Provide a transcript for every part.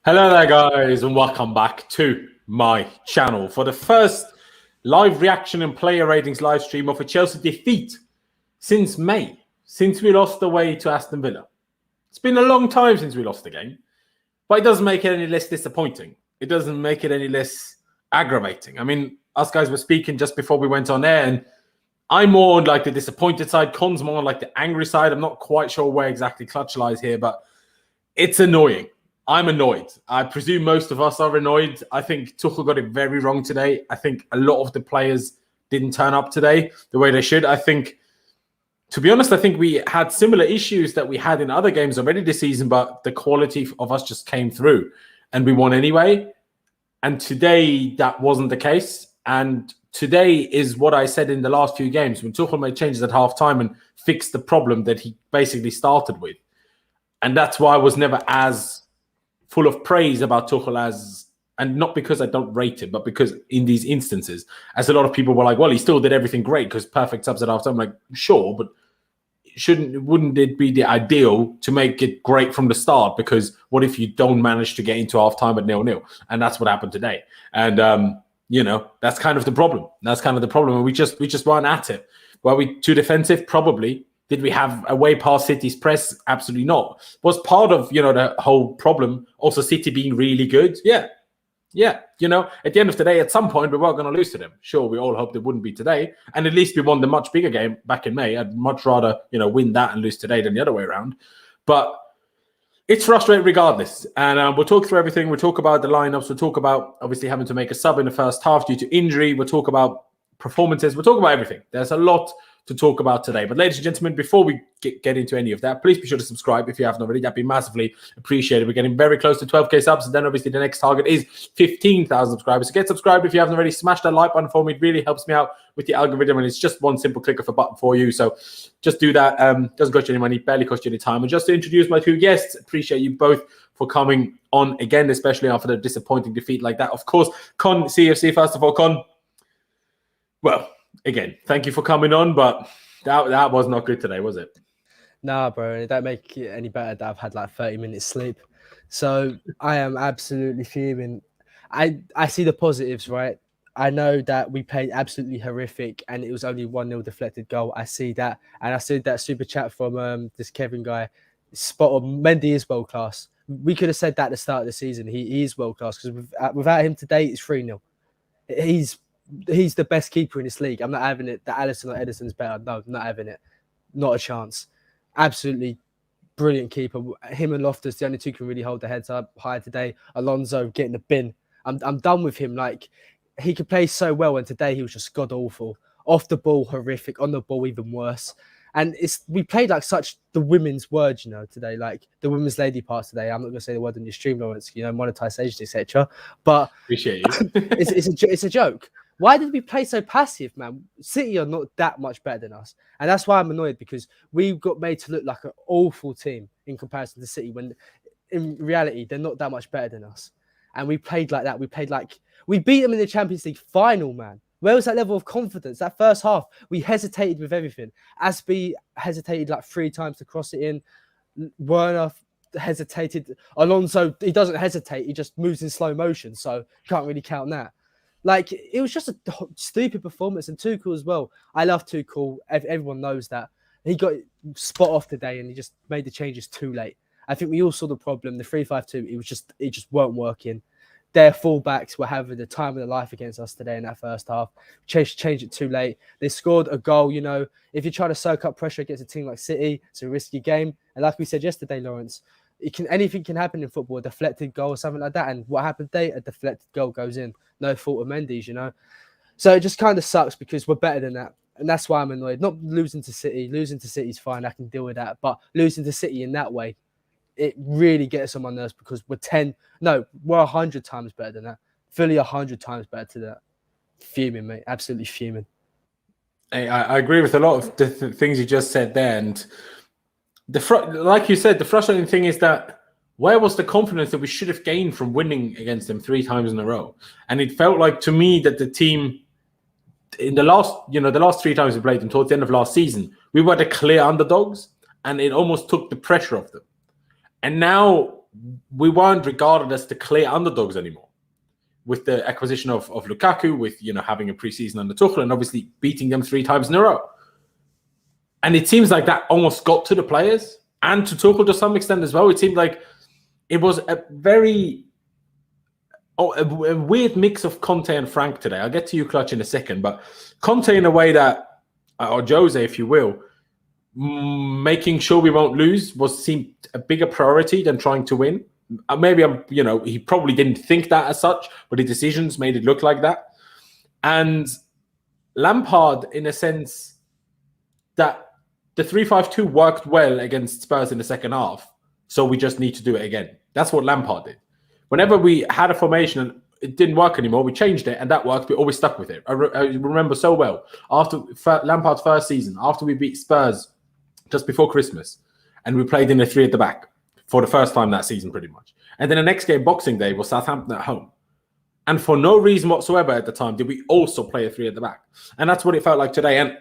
Hello there, guys, and welcome back to my channel for the first live reaction and player ratings live stream of a Chelsea defeat since May, since we lost away to Aston Villa. It's been a long time since we lost the game, but it doesn't make it any less disappointing. It doesn't make it any less aggravating. I mean, us guys were speaking just before we went on air, and I'm more on like the disappointed side. Con's more on like the angry side. I'm not quite sure where exactly Clutch lies here, but it's annoying. I'm annoyed. I presume most of us are annoyed. I think Tuchel got it very wrong today. I think a lot of the players didn't turn up today the way they should. I think, to be honest, I think we had similar issues that we had in other games already this season, but the quality of us just came through and we won anyway. And today, that wasn't the case. And today is what I said in the last few games when Tuchel made changes at halftime and fixed the problem that he basically started with. And that's why I was never as full of praise about Tuchel as, and not because I don't rate him, but because in these instances, as a lot of people were like, well, he still did everything great because perfect subs at halftime. I'm like, sure, but wouldn't it be the ideal to make it great from the start? Because what if you don't manage to get into halftime at 0-0? And that's what happened today. And that's kind of the problem. That's kind of the problem. And we just weren't at it. Were we too defensive? Probably. Did we have a way past City's press? Absolutely not. Was part of, the whole problem also City being really good? Yeah. At the end of the day, at some point, we were going to lose to them. Sure, we all hoped it wouldn't be today. And at least we won the much bigger game back in May. I'd much rather, win that and lose today than the other way around. But it's frustrating regardless. And we'll talk through everything. We'll talk about the lineups. We'll talk about, obviously, having to make a sub in the first half due to injury. We'll talk about performances. We'll talk about everything. There's a lot to talk about today. But ladies and gentlemen, before we get into any of that, please be sure to subscribe if you haven't already. That'd be massively appreciated. We're getting very close to 12k subs, and then obviously the next target is 15,000 subscribers. So get subscribed if you haven't already. Smash that like button for me. It really helps me out with the algorithm, and it's just one simple click of a button for you. So just do that. Doesn't cost you any money, barely cost you any time. And just to introduce my two guests, appreciate you both for coming on again, especially after the disappointing defeat like that. Of course, ConnCFC, first of all. Con, well, again, thank you for coming on, but that was not good today, was it? Nah, bro, it don't make it any better that I've had like 30 minutes sleep. So I am absolutely fuming. I see the positives, right? I know that we played absolutely horrific and it was only 1-0 deflected goal. I see that. And I see that super chat from this Kevin guy. Spot on. Mendy is world class. We could have said that at the start of the season. He is world class because without him today, it's 3-0. He's the best keeper in this league. I'm not having it that Alisson or Edison's better. No, not having it. Not a chance. Absolutely brilliant keeper. Him and Loftus, the only two can really hold their heads up high today. Alonso getting the bin. I'm done with him. Like, he could play so well, and today he was just god awful. Off the ball, horrific. On the ball, even worse. And we played like such the women's word, today, like the women's lady parts today. I'm not going to say the word on your stream, Laurenz, monetization, etc. But appreciate you. it's a joke. Why did we play so passive, man? City are not that much better than us. And that's why I'm annoyed, because we got made to look like an awful team in comparison to City, when in reality, they're not that much better than us. And we played like that. We beat them in the Champions League final, man. Where was that level of confidence? That first half, we hesitated with everything. Asby hesitated like 3 times to cross it in. Werner hesitated. Alonso, he doesn't hesitate. He just moves in slow motion. So can't really count that. Like, it was just a stupid performance. And Tuchel as well. I love Tuchel. Everyone knows that. He got spot off today and he just made the changes too late. I think we all saw the problem. The 3-5-2, it just weren't working. Their fullbacks were having the time of their life against us today in that first half. Changed it too late. They scored a goal. If you try to soak up pressure against a team like City, it's a risky game. And like we said yesterday, Laurenz, anything can happen in football, a deflected goal or something like that. And what happened today? A deflected goal goes in. No fault of Mendy's, So it just kind of sucks because we're better than that. And that's why I'm annoyed. Not losing to City. Losing to City is fine. I can deal with that. But losing to City in that way, it really gets on my nerves, because we're 100 times better than that. Fully 100 times better to that. Fuming, mate. Absolutely fuming. Hey, I agree with a lot of the things you just said there. And like you said, the frustrating thing is that where was the confidence that we should have gained from winning against them 3 times in a row? And it felt like to me that the team in the last 3 times we played them towards the end of last season, we were the clear underdogs, and it almost took the pressure off them. And now we weren't regarded as the clear underdogs anymore. With the acquisition of Lukaku, with having a preseason under Tuchel, and obviously beating them 3 times in a row. And it seems like that almost got to the players and to Tuchel to some extent as well. It seemed like it was a weird mix of Conte and Frank today. I'll get to you, Clutch, in a second. But Conte in a way that, or Jose, if you will, making sure we won't lose seemed a bigger priority than trying to win. Maybe he probably didn't think that as such, but the decisions made it look like that. And Lampard, in a sense, that the 3-5-2 worked well against Spurs in the second half, so we just need to do it again. That's what Lampard did. Whenever we had a formation and it didn't work anymore, we changed it, and that worked. We always stuck with it. I remember so well, after Lampard's first season, after we beat Spurs just before Christmas, and we played in a 3 at the back for the first time that season, pretty much. And then the next game, Boxing Day, was Southampton at home. And for no reason whatsoever at the time did we also play a 3 at the back. And that's what it felt like today. And,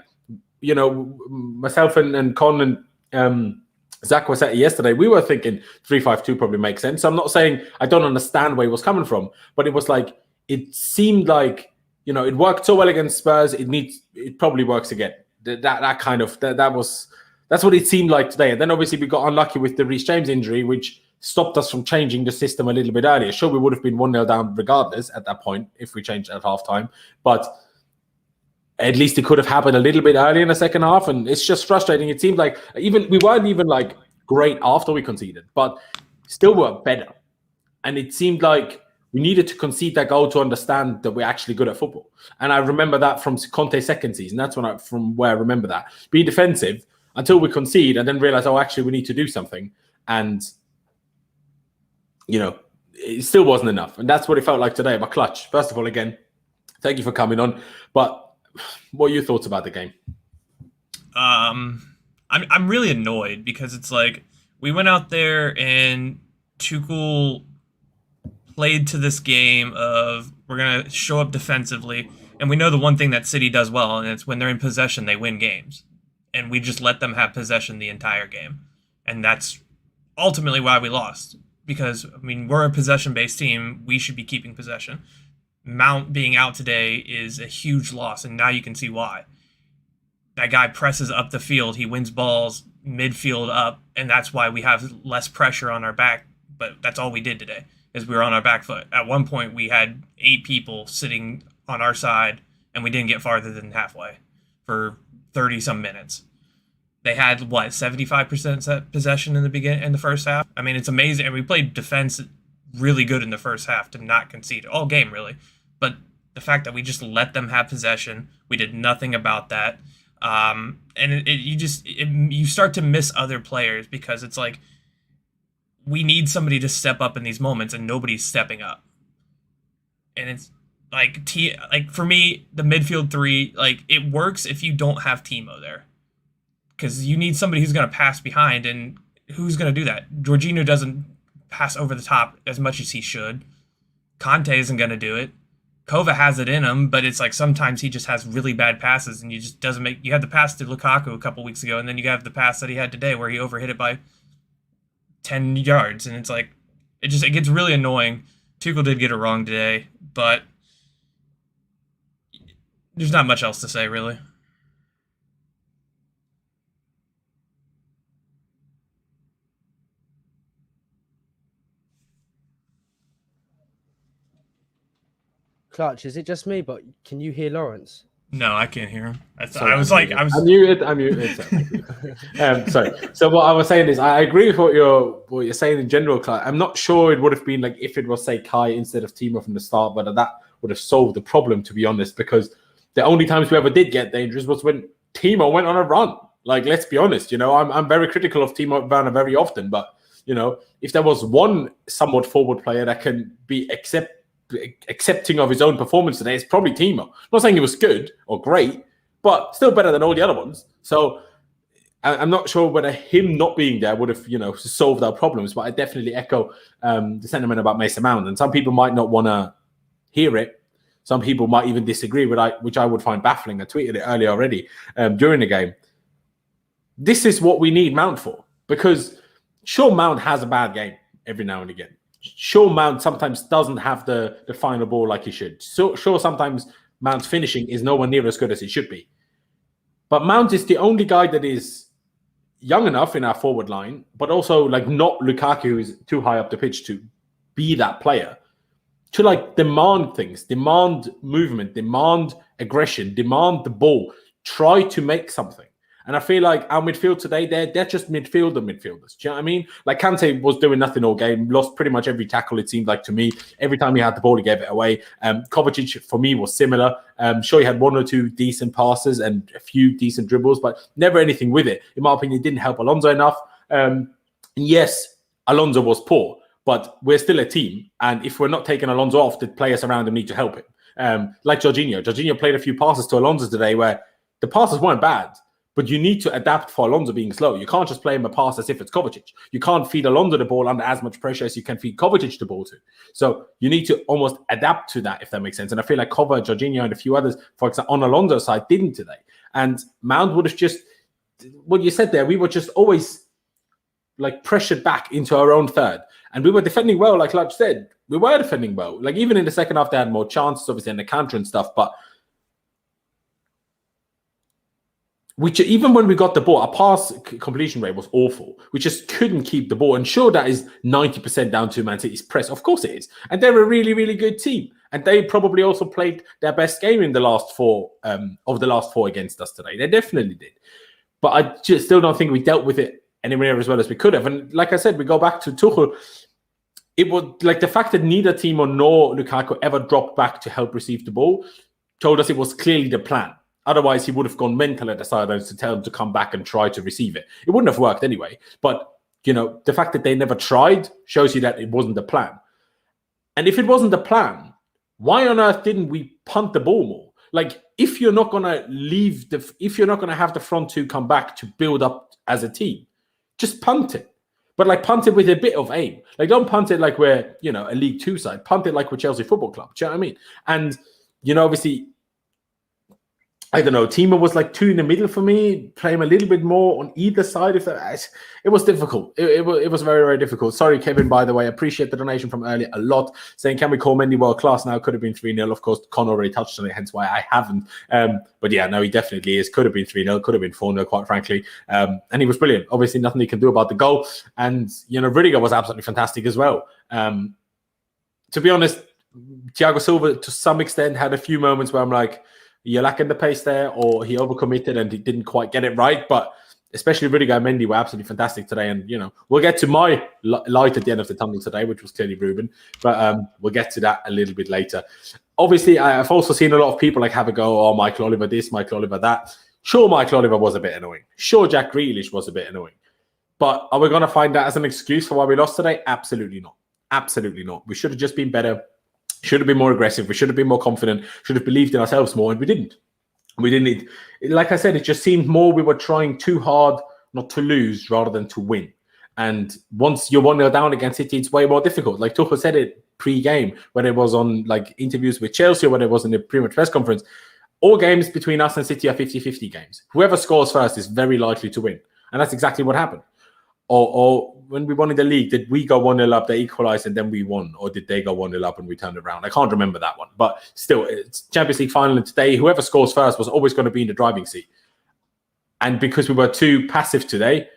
myself and Con and Zach was at it yesterday. We were thinking 3-5-2 probably makes sense. So I'm not saying I don't understand where he was coming from, but it was like, it seemed like, it worked so well against Spurs. It probably works again. That's what it seemed like today. And then obviously we got unlucky with the Reece James injury, which stopped us from changing the system a little bit earlier. Sure, we would have been 1-0 down regardless at that point if we changed at halftime. But at least it could have happened a little bit earlier in the second half. And it's just frustrating. It seemed like we weren't even like great after we conceded, but still were better. And it seemed like we needed to concede that goal to understand that we're actually good at football. And I remember that from Conte's second season. That's from where I remember that. Being defensive until we concede and then realize, actually, we need to do something. And, it still wasn't enough. And that's what it felt like today. But Clutch, first of all, again, thank you for coming on. But what are your thoughts about the game? I'm really annoyed because it's like we went out there and Tuchel played to this game of we're going to show up defensively. And we know the one thing that City does well, and it's when they're in possession, they win games. And we just let them have possession the entire game. And that's ultimately why we lost. Because, we're a possession-based team. We should be keeping possession. Mount being out today is a huge loss, and now you can see why. That guy presses up the field. He wins balls midfield up, and that's why we have less pressure on our back. But that's all we did today, is we were on our back foot. At one point, we had 8 people sitting on our side, and we didn't get farther than halfway for 30-some minutes. They had, 75% possession in the first half? It's amazing. And we played defense really good in the first half to not concede all game, really. But the fact that we just let them have possession, we did nothing about that. And you start to miss other players because it's like we need somebody to step up in these moments, and nobody's stepping up. And it's like for me, the midfield 3, it works if you don't have Timo there. Because you need somebody who's going to pass behind, and who's going to do that? Jorginho doesn't pass over the top as much as he should. Conte isn't going to do it. Kova has it in him, but it's like sometimes he just has really bad passes, and you just doesn't make. You had the pass to Lukaku a couple weeks ago, and then you have the pass that he had today where he overhit it by 10 yards, and it's like it gets really annoying. Tuchel did get it wrong today, but there's not much else to say, really. Clutch, is it just me? But can you hear Lawrence? No, I can't hear him. I'm muted. Sorry. So what I was saying is, I agree with what you're saying in general, Clutch. I'm not sure it would have been like if it was say Kai instead of Timo from the start, but that would have solved the problem, to be honest. Because the only times we ever did get dangerous was when Timo went on a run. Like, let's be honest. I'm very critical of Timo Werner very often, but if there was one somewhat forward player that can be accepting of his own performance today, it's probably Timo. I'm not saying he was good or great, but still better than all the other ones. So I'm not sure whether him not being there would have, solved our problems, but I definitely echo the sentiment about Mason Mount. And some people might not want to hear it. Some people might even disagree, which I would find baffling. I tweeted it earlier already during the game. This is what we need Mount for, because sure, Mount has a bad game. every now and again. Sure, Mount sometimes doesn't have the final ball like he should. So sure, sometimes Mount's finishing is nowhere near as good as it should be. But Mount is the only guy that is young enough in our forward line, but also like not Lukaku, who is too high up the pitch to be that player, to like demand things, demand movement, demand aggression, demand the ball, try to make something. And I feel like our midfield today, they're just midfielder midfielders. Do you know what I mean? Like Kante was doing nothing all game, lost pretty much every tackle, it seemed like to me. Every time he had the ball, he gave it away. Kovacic, for me, was similar. Sure, he had one or two decent passes and a few decent dribbles, but never anything with it. In my opinion, it didn't help Alonso enough. And yes, Alonso was poor, but we're still a team. And if we're not taking Alonso off, the players around him need to help him. Like Jorginho. Jorginho played a few passes to Alonso today where the passes weren't bad, but you need to adapt for Alonso being slow. You can't just play him a pass as if it's Kovacic. You can't feed Alonso the ball under as much pressure as you can feed Kovacic the ball to. So you need to almost adapt to that, if that makes sense. And I feel like Kova, Jorginho, and a few others, for example, on Alonso's side, didn't today. And Mount would have just, what you said there, we were just always like pressured back into our own third. And we were defending well, like Lutch said. We were defending well. Like even in the second half, they had more chances, obviously, in the counter and stuff. But even when we got the ball, our pass completion rate was awful. We just couldn't keep the ball. And sure, that is 90% down to Man City's press. Of course it is. And they're a really, really good team. And they probably also played their best game in the last four, of the last four against us today. They definitely did. But I just still don't think we dealt with it anywhere as well as we could have. And like I said, we go back to Tuchel. It was like the fact that neither Timo nor Lukaku ever dropped back to help receive the ball told us it was clearly the plan. Otherwise, he would have gone mental at the sidelines to tell them to come back and try to receive it. It wouldn't have worked anyway. But, you know, the fact that they never tried shows you that it wasn't the plan. And if it wasn't the plan, why on earth didn't we punt the ball more? Like, if you're not going to if you're not going to have the front two come back to build up as a team, just punt it. But like punt it with a bit of aim. Like don't punt it like we're, you know, a League Two side. Punt it like we're Chelsea Football Club. Do you know what I mean? And, you know, obviously, I don't know. Timo was like two in the middle for me, playing a little bit more on either side. It was difficult. It was very, very difficult. Sorry, Kevin, by the way. I appreciate the donation from earlier a lot. Saying, can we call Mendy world class now? Could have been 3-0. Of course, Con already touched on it, hence why I haven't. But yeah, no, he definitely is. Could have been 3-0. Could have been 4-0, quite frankly. And he was brilliant. Obviously, nothing he can do about the goal. And, you know, Rudiger was absolutely fantastic as well. To be honest, Thiago Silva, to some extent, had a few moments where I'm like, you're lacking the pace there, or he overcommitted and he didn't quite get it right. But especially Rudiger and Mendy were absolutely fantastic today. And, you know, we'll get to my light at the end of the tunnel today, which was clearly Ruben. But we'll get to that a little bit later. Obviously, I've also seen a lot of people like have a go, oh, Michael Oliver this, Michael Oliver that. Sure, Michael Oliver was a bit annoying. Sure, Jack Grealish was a bit annoying. But are we going to find that as an excuse for why we lost today? Absolutely not. Absolutely not. We should have just been better. Should have been more aggressive. We should have been more confident. Should have believed in ourselves more, and we didn't. We didn't. Like I said, it just seemed more we were trying too hard not to lose rather than to win. And once you're 1-0 down against City, it's way more difficult. Like Tuchel said it pre-game, when it was on like interviews with Chelsea or when it was in the pre-match press conference. All games between us and City are 50-50 games. Whoever scores first is very likely to win. And that's exactly what happened. Or when we won in the league, did we go 1-0 up, they equalised, and then we won? Or did they go 1-0 up and we turned it around? I can't remember that one. But still, it's Champions League final, and today, whoever scores first was always going to be in the driving seat. And because we were too passive today,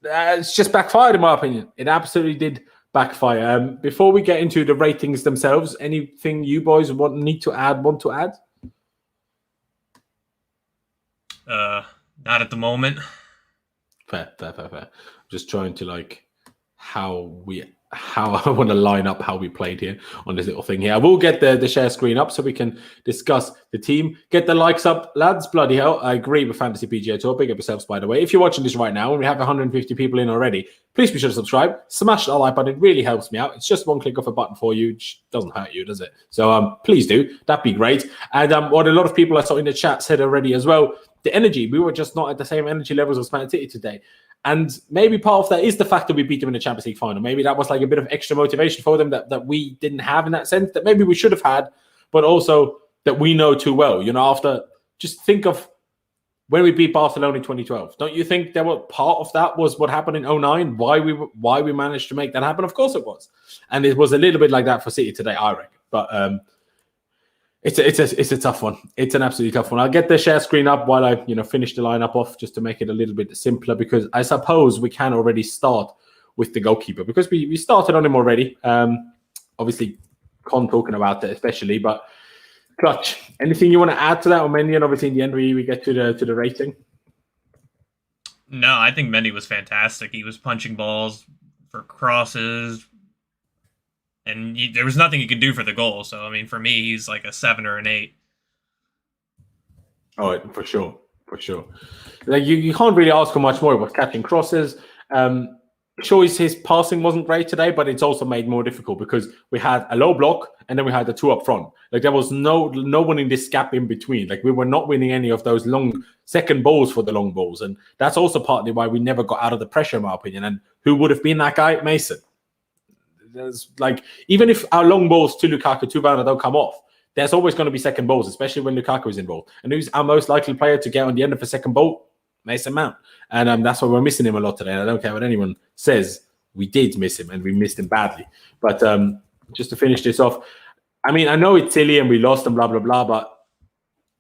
it's just backfired, in my opinion. It absolutely did backfire. Before we get into the ratings themselves, anything you boys want to add? Not at the moment. Fair. I'm just trying to like how I want to line up how we played here on this little thing here. I will get the share screen up so we can discuss the team. Get the likes up, lads. Bloody hell. I agree with Fantasy PGA Tour. Big up yourselves, by the way. If you're watching this right now and we have 150 people in already, please be sure to subscribe. Smash that like button. It really helps me out. It's just one click of a button for you, which doesn't hurt you, does it? So please do. That'd be great. And what a lot of people I saw in the chat said already as well, the energy. We were just not at the same energy levels as Man City today. And maybe part of that is the fact that we beat them in the Champions League final. Maybe that was like a bit of extra motivation for them that we didn't have in that sense, that maybe we should have had, but also that we know too well. You know, after just think of when we beat Barcelona in 2012. Don't you think there was part of that was what happened in 09? Why we managed to make that happen? Of course it was. And it was a little bit like that for City today, I reckon. But it's a tough one. It's an absolutely tough one. I'll get the share screen up while I finish the lineup off just to make it a little bit simpler, because I suppose we can already start with the goalkeeper because we started on him already. Obviously, Con talking about that especially, but Clutch, anything you want to add to that? Or Mendy, and obviously in the end we get to the rating. No, I think Mendy was fantastic. He was punching balls for crosses, and there was nothing he could do for the goal. So, I mean, for me, he's like a 7 or an 8. Oh, for sure. Like you can't really ask for much more. He was catching crosses. Sure, his passing wasn't great today, but it's also made more difficult because we had a low block and then we had the 2 up front. Like there was no one in this gap in between. Like we were not winning any of those long second balls for the long balls, and that's also partly why we never got out of the pressure, in my opinion. And who would have been that guy? Mason. There's like even if our long balls to Lukaku, to Werner don't come off, there's always going to be second balls, especially when Lukaku is involved. And who's our most likely player to get on the end of a second ball? Mason Mount. And that's why we're missing him a lot today. And I don't care what anyone says. We did miss him, and we missed him badly. But just to finish this off, I mean, I know it's silly and we lost and blah, blah, blah, but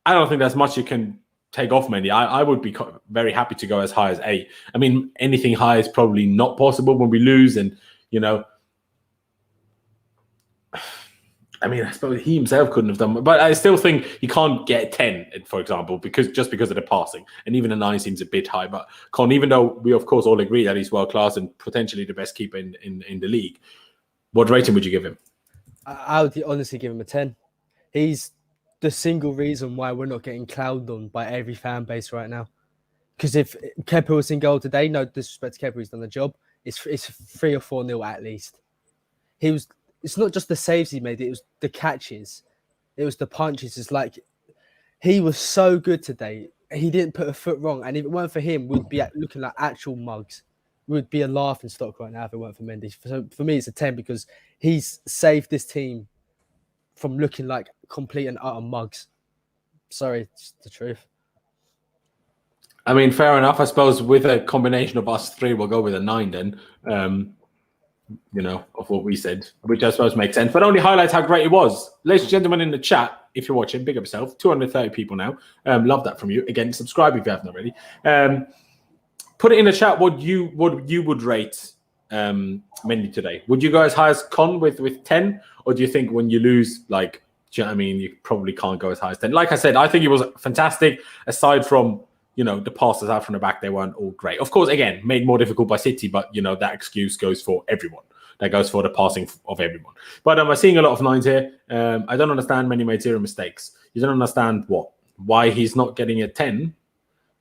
I don't think there's much you can take off Mendy. I would be very happy to go as high as 8. I mean, anything high is probably not possible when we lose. And, I mean, I suppose he himself couldn't have done, but I still think he can't get 10, for example, because of the passing, and even a 9 seems a bit high. But Con, even though we of course all agree that he's world class and potentially the best keeper in the league, what rating would you give him? I would honestly give him a 10. He's the single reason why we're not getting clowned on by every fan base right now. Because if Kepa was in goal today, no disrespect to Kepa, he's done the job. It's 3 or 4-0 at least. It's not just the saves he made, it was the catches. It was the punches. It's like he was so good today. He didn't put a foot wrong. And if it weren't for him, we'd be looking like actual mugs. We'd be a laughing stock right now if it weren't for Mendy. So for me, it's a 10 because he's saved this team from looking like complete and utter mugs. Sorry, it's the truth. I mean, fair enough. I suppose with a combination of us 3, we'll go with a 9 then. Of what we said, which I suppose makes sense, but only highlights how great it was. Ladies and gentlemen in the chat, if you're watching, big up yourself. 230 people now. Love that from you. Again, subscribe if you haven't already. Put it in the chat what you would rate Mendy today. Would you go as high as Con with 10, or do you think when you lose, like, do you know what I mean, you probably can't go as high as 10? Like I said, I think it was fantastic. Aside from the passes out from the back, they weren't all great. Of course, again, made more difficult by City, but, that excuse goes for everyone. That goes for the passing of everyone. But I'm seeing a lot of 9s here. I don't understand. Many made 0 mistakes. You don't understand why he's not getting a 10.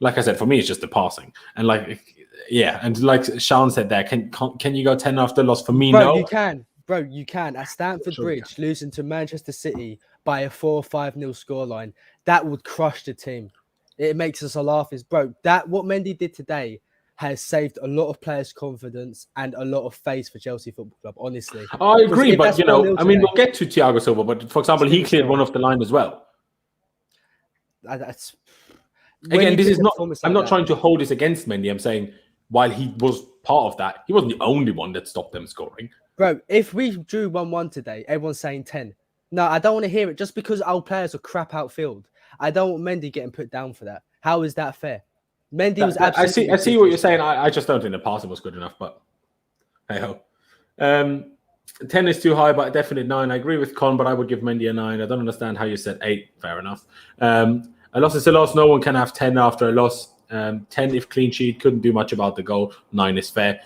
Like I said, for me, it's just the passing. And like Sean said there, can you go 10 after loss? For me, no. You can. Bro, you can. At Stamford Bridge, losing to Manchester City by a 4-5-0 scoreline, that would crush the team. It makes us a laugh. Bro, what Mendy did today has saved a lot of players' confidence and a lot of face for Chelsea Football Club, honestly. I agree, but, I mean, we'll get to Thiago Silva, but, for example, he cleared one off the line as well. Again, this is not... I'm not trying to hold this against Mendy. I'm saying, while he was part of that, he wasn't the only one that stopped them scoring. Bro, if we drew 1-1 today, everyone's saying 10. No, I don't want to hear it just because our players are crap outfield. I don't want Mendy getting put down for that. How is that fair? Mendy was absolutely... I see what you're saying. I just don't think the passing was good enough, but hey-ho. 10 is too high, but a definite 9. I agree with Con, but I would give Mendy a 9. I don't understand how you said 8. Fair enough. A loss is a loss. No one can have 10 after a loss. 10 if clean sheet. Couldn't do much about the goal. 9 is fair.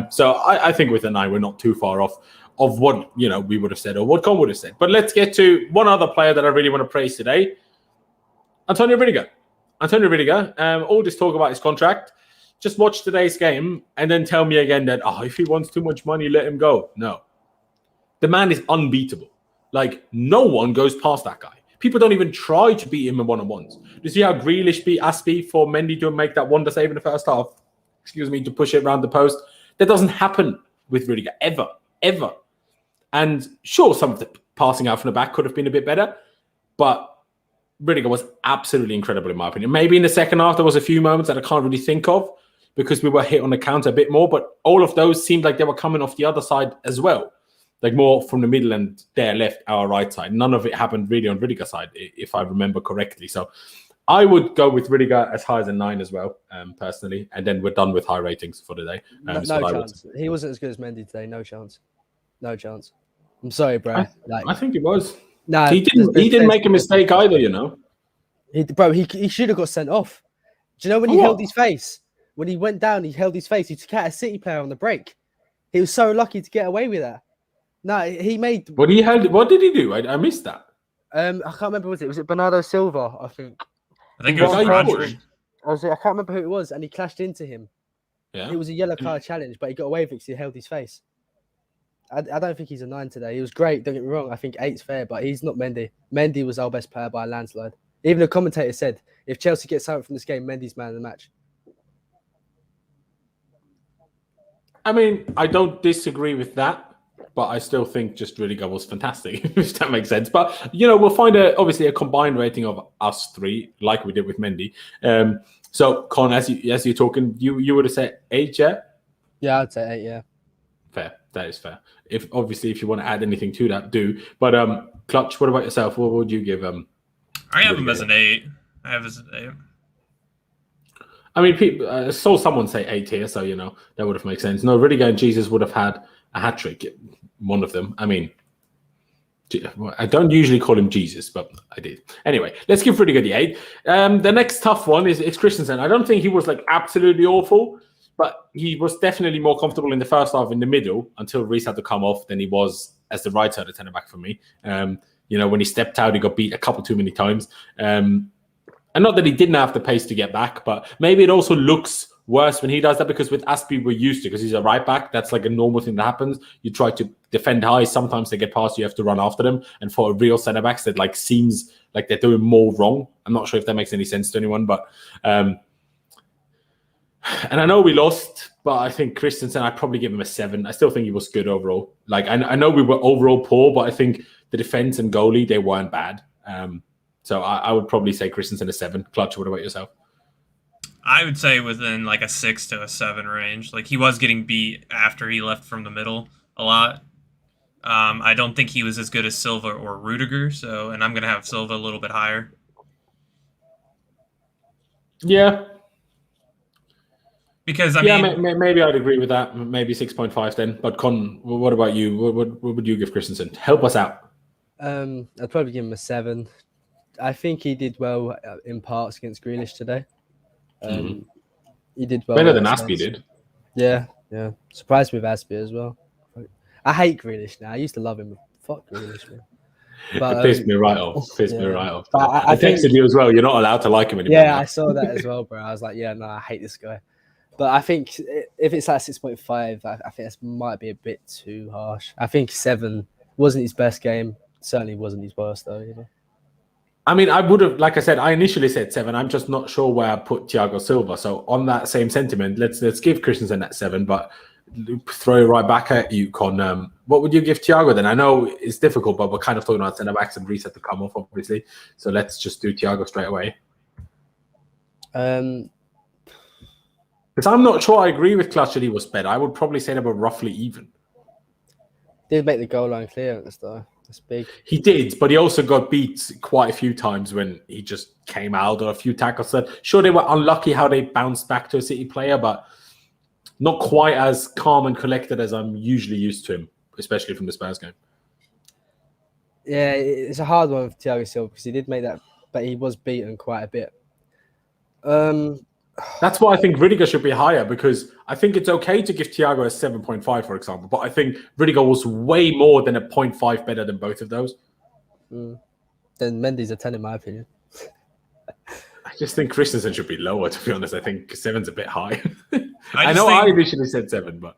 So I think with a 9, we're not too far off of what we would have said or what Con would have said. But let's get to one other player that I really want to praise today. Antonio Rudiger. All this talk about his contract. Just watch today's game and then tell me again that, if he wants too much money, let him go. No. The man is unbeatable. Like, no one goes past that guy. People don't even try to beat him in one-on-ones. Do you see how Grealish beat Aspie for Mendy to make that wonder save in the first half? To push it around the post. That doesn't happen with Rudiger, ever. And sure, some of the passing out from the back could have been a bit better, but Rudiger was absolutely incredible in my opinion. Maybe in the second half there was a few moments that I can't really think of because we were hit on the counter a bit more, but all of those seemed like they were coming off the other side as well, like more from the middle and their left, our right side. None of it happened really on Rudiger's side, if I remember correctly. So I would go with Rudiger as high as a 9 as well, personally, and then we're done with high ratings for today. No chance. He wasn't as good as Mendy today. No chance. No chance. I'm sorry, bro. I think it was. No, he didn't make a mistake either, you know. He should have got sent off. Do you know when he held his face? When he went down, he held his face. He took out a City player on the break. He was so lucky to get away with that. No, he made. What did he do? I missed that. I can't remember. Was it Bernardo Silva? I think it was Rodri. I can't remember who it was, and he clashed into him. Yeah, it was a yellow card challenge, but he got away with it because he held his face. I don't think he's a 9 today. He was great. Don't get me wrong. I think 8's fair, but he's not Mendy. Mendy was our best player by a landslide. Even the commentator said, if Chelsea gets something from this game, Mendy's man of the match. I mean, I don't disagree with that, but I still think just Rudiger was fantastic, if that makes sense. But, you know, we'll find obviously a combined rating of us three, like we did with Mendy. So, Con, as you're talking, you would have said 8, yeah? Yeah, I'd say 8, yeah. Fair. That is fair. If you want to add anything to that, do. But Clutch, what about yourself? What would you give? I have him as an 8. I have as an 8. I mean, people, saw someone say 8 here, so you know that would have made sense. No, Rudiger and Jesus would have had a hat trick. One of them. I mean, I don't usually call him Jesus, but I did. Anyway, let's give Rudiger the 8. The next tough one is Christensen. I don't think he was like absolutely awful, but he was definitely more comfortable in the first half in the middle until Reece had to come off than he was as the right-sided centre-back for me. You know, when he stepped out, he got beat a couple too many times. And not that he didn't have the pace to get back, but maybe it also looks worse when he does that because with Aspie, we're used to, because he's a right-back. That's like a normal thing that happens. You try to defend high. Sometimes they get past you, have to run after them. And for a real centre-backs, that like seems like they're doing more wrong. I'm not sure if that makes any sense to anyone, but... and I know we lost, but I think Christensen, I'd probably give him a 7. I still think he was good overall. Like, I know we were overall poor, but I think the defense and goalie, they weren't bad. So I would probably say Christensen a 7. Clutch, what about yourself? I would say within like a 6 to a 7 range. Like, he was getting beat after he left from the middle a lot. I don't think he was as good as Silva or Rudiger, and I'm going to have Silva a little bit higher. Yeah. Because, maybe I'd agree with that. Maybe 6.5 then. But Con, what about you? What would you give Christensen? Help us out. I'd probably give him a 7. I think he did well in parts against Grealish today. He did well. Better than Aspie did. Yeah. Surprised me with Aspie as well. I hate Grealish now. I used to love him. Fuck Grealish, man. But, it pissed me right off. But I texted you as well. You're not allowed to like him anymore. Yeah, I saw that as well, bro. I was like, I hate this guy. But I think if it's like 6.5, I think this might be a bit too harsh. I think 7 wasn't his best game. Certainly wasn't his worst, though. You know? I mean, I would have, like I said, I initially said 7. I'm just not sure where I put Thiago Silva. So on that same sentiment, let's give Christensen that 7, but throw it right back at you, Con. What would you give Thiago then? I know it's difficult, but we're kind of talking about centre-backs and reset to come off, obviously. So let's just do Thiago straight away. Because I'm not sure I agree with Clutch that he was better. I would probably say they were roughly even. Did make the goal line clearance, though. That's big. He did, but he also got beat quite a few times when he just came out or a few tackles. Sure, they were unlucky how they bounced back to a City player, but not quite as calm and collected as I'm usually used to him, especially from the Spurs game. Yeah, it's a hard one for Thiago Silva because he did make that, but he was beaten quite a bit. That's why I think Rudiger should be higher, because I think it's okay to give Thiago a 7.5, for example, but I think Rudiger was way more than a 0.5 better than both of those. Then Mendy's a 10 in my opinion. I just think Christensen should be lower, to be honest. I think 7's a bit high. I initially said 7, but...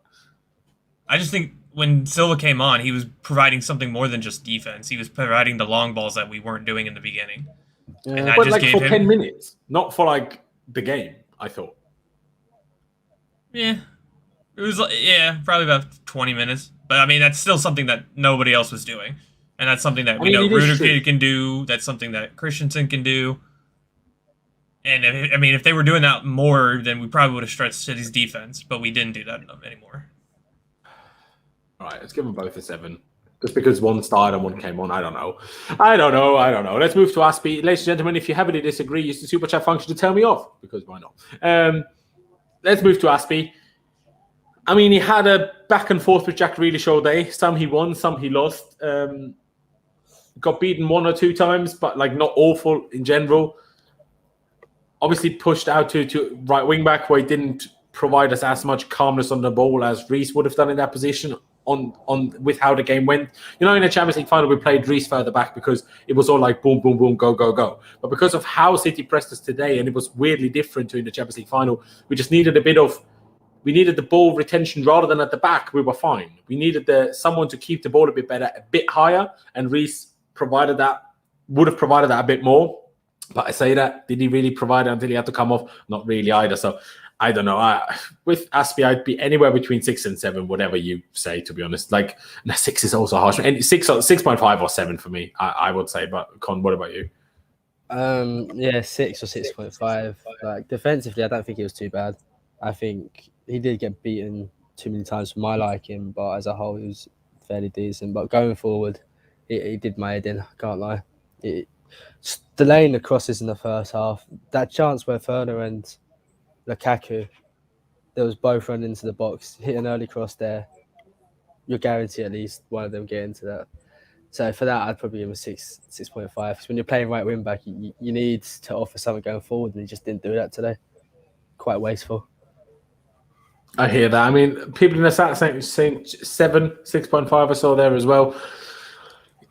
I just think when Silva came on, he was providing something more than just defense. He was providing the long balls that we weren't doing in the beginning. And but like for 10 minutes, not for like the game. I thought. Yeah. It was, probably about 20 minutes. But, I mean, that's still something that nobody else was doing. And that's something that I we mean, know it is Rudiger true. can do. That's something that Christensen can do. And if they were doing that more, then we probably would have stretched City's defense, but we didn't do that anymore. All right, let's give them both a 7. Just because one started and one came on, I don't know. Let's move to Aspie. Ladies and gentlemen, if you heavily disagree, use the super chat function to tell me off, because why not? Let's move to Aspie. I mean, he had a back and forth with Jack Grealish all day. Some he won, some he lost. Got beaten 1 or 2 times, but like not awful in general. Obviously pushed out to right wing back, where he didn't provide us as much calmness on the ball as Reece would have done in that position on with how the game went. You know, in the Champions League final, we played Reece further back because it was all like boom, boom, boom, go, go, go. But because of how City pressed us today, and it was weirdly different to in the Champions League final, we just needed we needed the ball retention rather than at the back. We were fine. We needed someone to keep the ball a bit better, a bit higher, and Reece would have provided that a bit more. But I say that, did he really provide it until he had to come off? Not really either. So I don't know. With Aspie, I'd be anywhere between 6 and 7, whatever you say, to be honest. Like, 6 is also harsh. And 6.5 or 7 for me, I would say. But Con, what about you? 6 or 6.5. Like, defensively, I don't think it was too bad. I think he did get beaten too many times for my liking, but as a whole, he was fairly decent. But going forward, he did my head in, I can't lie. Delaying the crosses in the first half, that chance where Werner and Lukaku, they was both running into the box, hit an early cross there, you're guaranteed at least one of them get into that. So for that, I'd probably give him a 6.5. Because when you're playing right wing back, you need to offer something going forward, and he just didn't do that today. Quite wasteful. I hear that. I mean, people in the chat saying 7, 6.5 or so there as well.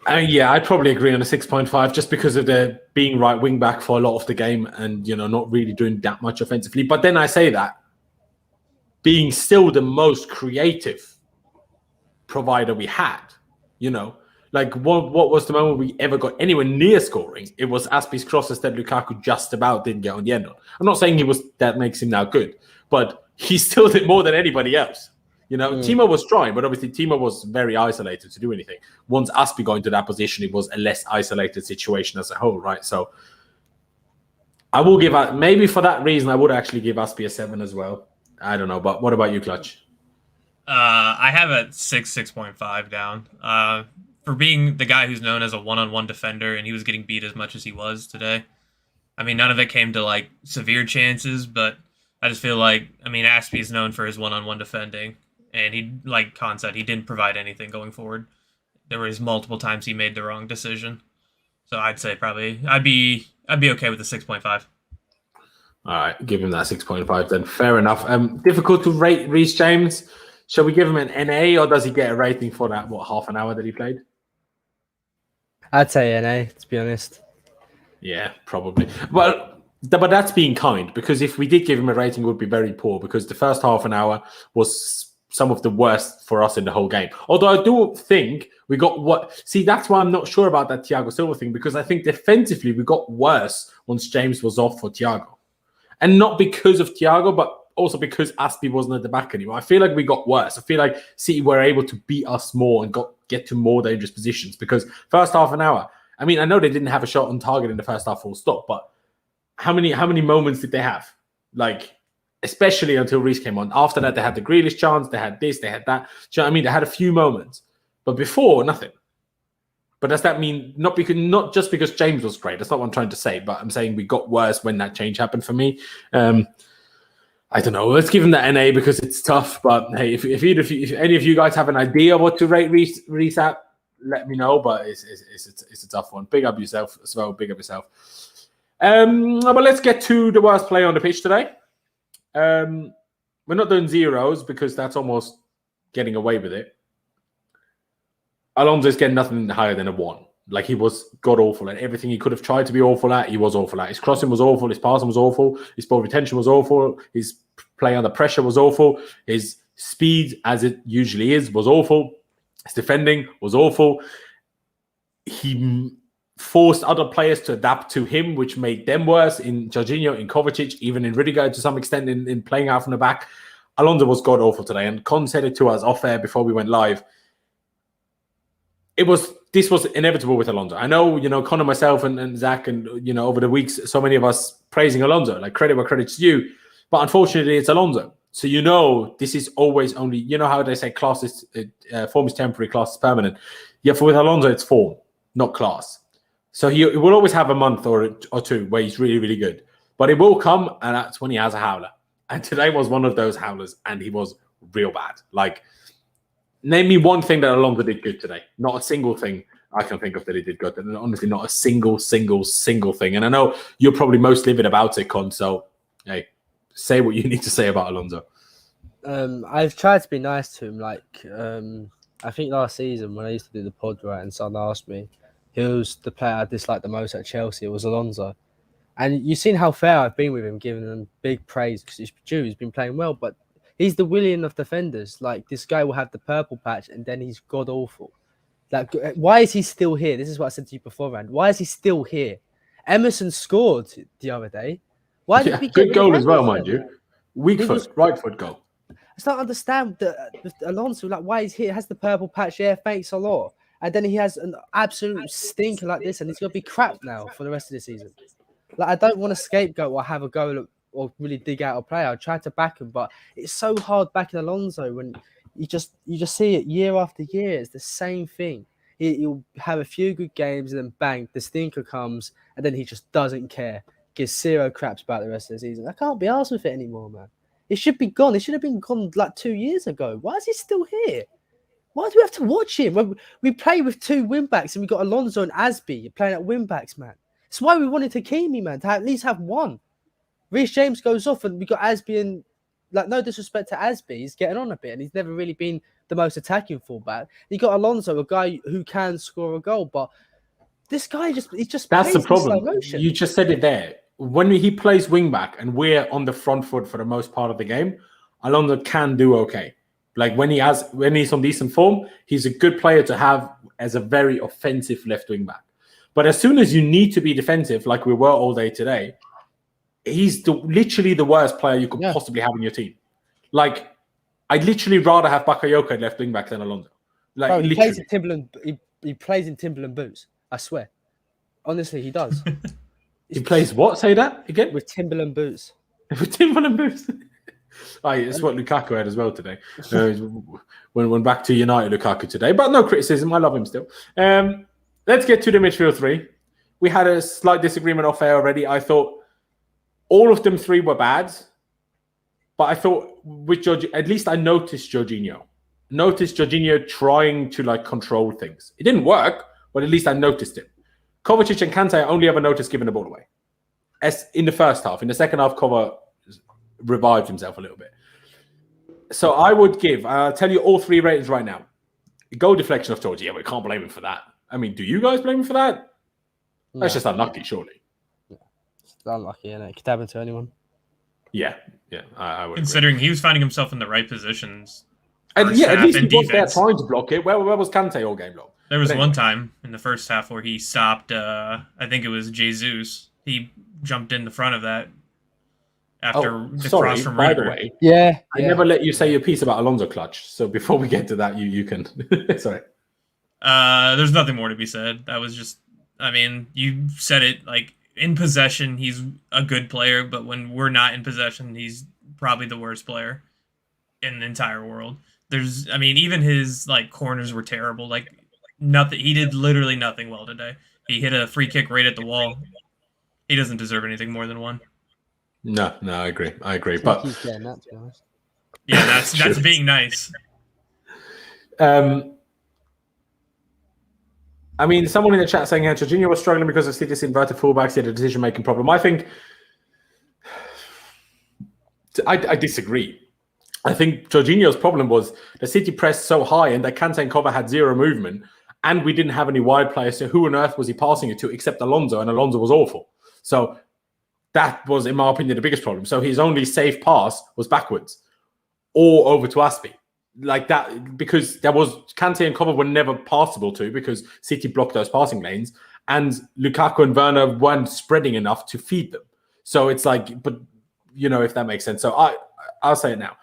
Yeah, I'd probably agree on a 6.5 just because of the being right wing back for a lot of the game and, not really doing that much offensively. But then I say that being still the most creative provider we had, like what was the moment we ever got anywhere near scoring? It was Aspie's crosses that Lukaku just about didn't get on the end of. I'm not saying that makes him now good, but he still did more than anybody else. Timo was trying, but obviously Timo was very isolated to do anything. Once Aspie got into that position, it was a less isolated situation as a whole, right? So I will give maybe for that reason, I would actually give Aspie a 7 as well. I don't know, but what about you, Clutch? I have a 6.5 down. For being the guy who's known as a one-on-one defender, and he was getting beat as much as he was today. I mean, none of it came to like severe chances, but I just feel like, Aspie is known for his one-on-one defending. And he, like Con said, he didn't provide anything going forward. There was multiple times he made the wrong decision. So I'd say probably I'd be okay with the 6.5. All right, give him that 6.5 then. Fair enough. Difficult to rate Reece James. Shall we give him an NA, or does he get a rating for that half an hour that he played? I'd say NA, to be honest. Yeah, probably. Well, but that's being kind, because if we did give him a rating, it would be very poor, because the first half an hour was some of the worst for us in the whole game. Although I do think we got that's why I'm not sure about that Thiago Silva thing, because I think defensively we got worse once James was off for Thiago. And not because of Thiago, but also because Aspie wasn't at the back anymore. I feel like we got worse. I feel like City were able to beat us more and get to more dangerous positions, because first half an hour, I know they didn't have a shot on target in the first half full stop, but how many moments did they have? Like, especially until Reece came on. After that, they had the Grealish chance, they had this, they had that. Do you know what I mean? They had a few moments. But before, nothing. But does that mean not just because James was great? That's not what I'm trying to say, but I'm saying we got worse when that change happened for me. I don't know. Let's give him that NA because it's tough. But hey, if any of you guys have an idea what to rate Reece at, let me know. But it's a tough one. Big up yourself as well. Big up yourself. But let's get to the worst player on the pitch today. We're not doing zeros because that's almost getting away with it. Alonso's getting nothing higher than a 1. Like, he was god-awful at everything he could have tried to be awful at, he was awful at. His crossing was awful, his passing was awful, his ball retention was awful, his play under pressure was awful, his speed, as it usually is, was awful, his defending was awful. He forced other players to adapt to him, which made them worse, in Jorginho, in Kovacic, even in Rudiger to some extent in playing out from the back. Alonso was god-awful today, and Con said it to us off-air before we went live. It was this was inevitable with Alonso. I know, Connor, myself, and Zach, and over the weeks, so many of us praising Alonso, like credit where credit's due. But unfortunately, it's Alonso. So this is always only. You know how they say form is temporary, class is permanent. Yeah, for with Alonso, it's form, not class. So he will always have a month or two where he's really, really good. But it will come, and that's when he has a howler. And today was one of those howlers, and he was real bad. Like, name me one thing that Alonso did good today. Not a single thing I can think of that he did good. And honestly, not a single thing. And I know you're probably most livid about it, Con. So, hey, say what you need to say about Alonso. I've tried to be nice to him. Like, I think last season when I used to do the pod, right, and someone asked me who's the player I disliked the most at Chelsea, it was Alonso. And you've seen how fair I've been with him, giving him big praise because he's been playing well. But he's the Willian of defenders. Like, this guy will have the purple patch and then he's god awful. Like, why is he still here? This is what I said to you beforehand. Why is he still here? Emerson scored the other day. Why did we get good goal as well, mind you. Weak foot, right foot goal. I just don't understand Alonso. Like, why he's here? Has the purple patch. Yeah, thanks a lot. And then he has an absolute stinker like this, and he's going to be crap now for the rest of the season. Like, I don't want to scapegoat or have a go or really dig out a player. I try to back him, but it's so hard backing Alonso when you just see it year after year. It's the same thing. He'll have a few good games and then bang, the stinker comes, and then he just doesn't care. Gives zero craps about the rest of the season. I can't be arsed with it anymore, man. It should be gone. It should have been gone like 2 years ago. Why is he still here? Why do we have to watch him? When we play with two wing-backs and we got Alonso and Asby playing at wing-backs, man. That's why we wanted Hakimi, man, to at least have one. Reece James goes off and we got Asby and, like, no disrespect to Asby, he's getting on a bit and he's never really been the most attacking fullback. You got Alonso, a guy who can score a goal, but this guy just that's the problem. You just said it there. When he plays wing-back and we're on the front foot for the most part of the game, Alonso can do okay. Like, when he's on decent form, he's a good player to have as a very offensive left wing back. But as soon as you need to be defensive, like we were all day today, he's literally the worst player you could possibly have in your team. Like, I'd literally rather have Bakayoko at left wing back than Alonso. Like, bro, he plays in Timberland. He plays in Timberland boots. I swear. Honestly, he does. He plays what? Say that again. With Timberland boots. With Timberland boots. It's what Lukaku had as well today. Went back to United Lukaku today, but no criticism. I love him still. Let's get to the midfield three. We had a slight disagreement off air already. I thought all of them three were bad, but I thought with Jorginho, at least I noticed Jorginho. Trying to, like, control things. It didn't work, but at least I noticed it. Kovacic and Kante, I only ever noticed giving the ball away. As in the first half. In the second half, Kova revived himself a little bit. So I would give, I'll tell you all three ratings right now. Goal deflection of George. Yeah, we can't blame him for that. I mean, do you guys blame him for that? No. That's just unlucky, surely. Yeah. It's unlucky, isn't it? It could happen to anyone. Yeah, I would. Considering he was finding himself in the right positions. And at least he was there trying to block it. Where was Kante all game long? There was one time in the first half where he stopped, I think it was Jesus. He jumped in the front of that after the cross from by River. The way, I never let you say your piece about Alonso clutch. So before we get to that, you can. Sorry. There's nothing more to be said. That was just, I mean, you said it, like, in possession, he's a good player, but when we're not in possession, he's probably the worst player in the entire world. Even his, like, corners were terrible. Like, nothing. He did literally nothing well today. He hit a free kick right at the wall. He doesn't deserve anything more than one. No, I agree. But he's getting that, to be honest. Yeah, that's being nice. I mean, someone in the chat saying Jorginho was struggling because of City's inverted fullbacks. He had a decision-making problem. I think I disagree. I think Jorginho's problem was the City pressed so high and that Kante and Kova had zero movement, and we didn't have any wide players. So who on earth was he passing it to except Alonso? And Alonso was awful. So that was, in my opinion, the biggest problem. So his only safe pass was backwards or over to Aspi. Like that, because there was Kante and Kova were never passable to because City blocked those passing lanes, and Lukaku and Werner weren't spreading enough to feed them. So it's like, but you know, if that makes sense. So I'll say it now.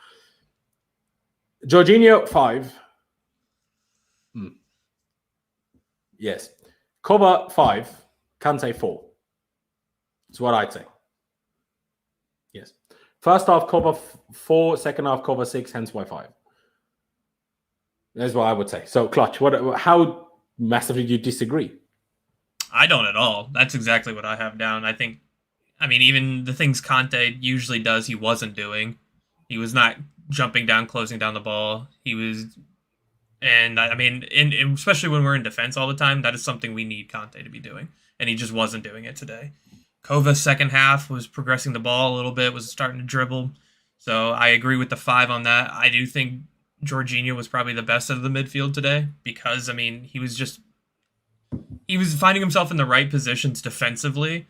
Jorginho 5. Yes. Cover 5, Kante 4. That's what I'd say. Yes. First half cover 4, second half cover 6, hence why 5. That's what I would say. So, Clutch, how massively do you disagree? I don't at all. That's exactly what I have down. Even the things Conte usually does, he wasn't doing. He was not jumping down, closing down the ball. He was, and especially when we're in defense all the time, that is something we need Conte to be doing, and he just wasn't doing it today. Kova's second half was progressing the ball a little bit, was starting to dribble. So I agree with the 5 on that. I do think Jorginho was probably the best of the midfield today because, he was finding himself in the right positions defensively,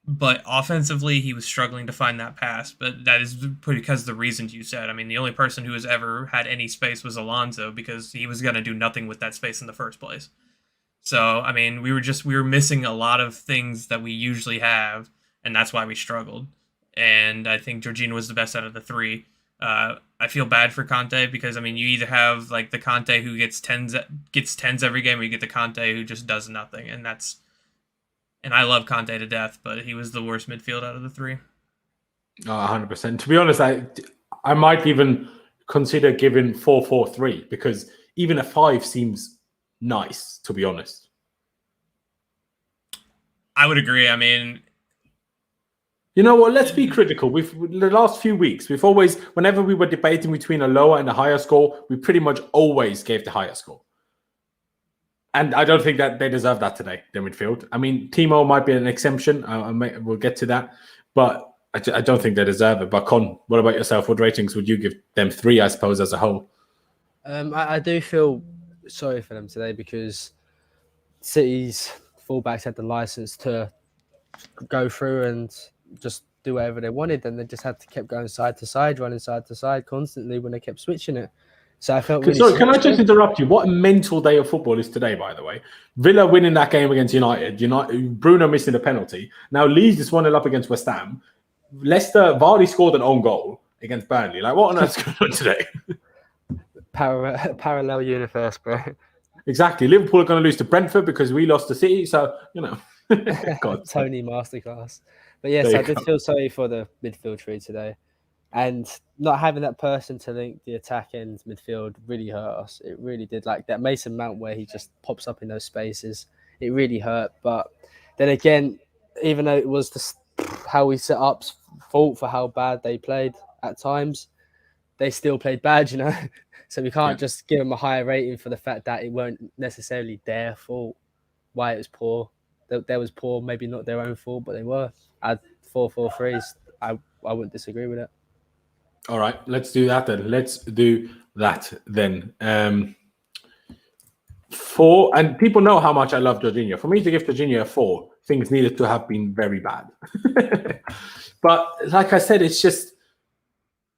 but offensively he was struggling to find that pass. But that is because of the reasons you said. The only person who has ever had any space was Alonso because he was going to do nothing with that space in the first place. So, we were missing a lot of things that we usually have, and that's why we struggled. And I think Jorginho was the best out of the 3. I feel bad for Conte because, you either have like the Conte who gets tens every game, or you get the Conte who just does nothing. And I love Conte to death, but he was the worst midfield out of the 3. 100%. To be honest, I might even consider giving 4-4-3 because even a 5 seems nice, to be honest. I would agree. You know what? Let's be critical. The last few weeks, whenever we were debating between a lower and a higher score, we pretty much always gave the higher score. And I don't think that they deserve that today, the midfield. Timo might be an exemption. We'll get to that. But I don't think they deserve it. But Con, what about yourself? What ratings would you give them? 3, I suppose, as a whole. I do feel sorry for them today because City's fullbacks had the license to go through and just do whatever they wanted, and they just had to keep going side to side, running side to side constantly when they kept switching it. So I felt really sorry, can I just interrupt you? What a mental day of football is today, by the way. Villa winning that game against United, Bruno missing a penalty. Now Leeds is 1-0 up against West Ham. Leicester, Vardy scored an own goal against Burnley. Like, what on earth's going on today? Parallel universe, bro. Exactly. Liverpool are going to lose to Brentford because we lost to City. So, God. Tony masterclass. But yes, I did feel sorry for the midfield 3 today. And not having that person to link the attack and midfield really hurt us. It really did. Like that Mason Mount where he just pops up in those spaces. It really hurt. But then again, even though it was how we set up's fault for how bad they played at times, they still played bad, So we can't just give them a higher rating for the fact that it weren't necessarily their fault why it was poor. There was poor, maybe not their own fault, but they were. At 4-4-3s, I wouldn't disagree with it. All right, let's do that then. 4, and people know how much I love Jorginho. For me to give Jorginho a 4, things needed to have been very bad. But like I said, it's just,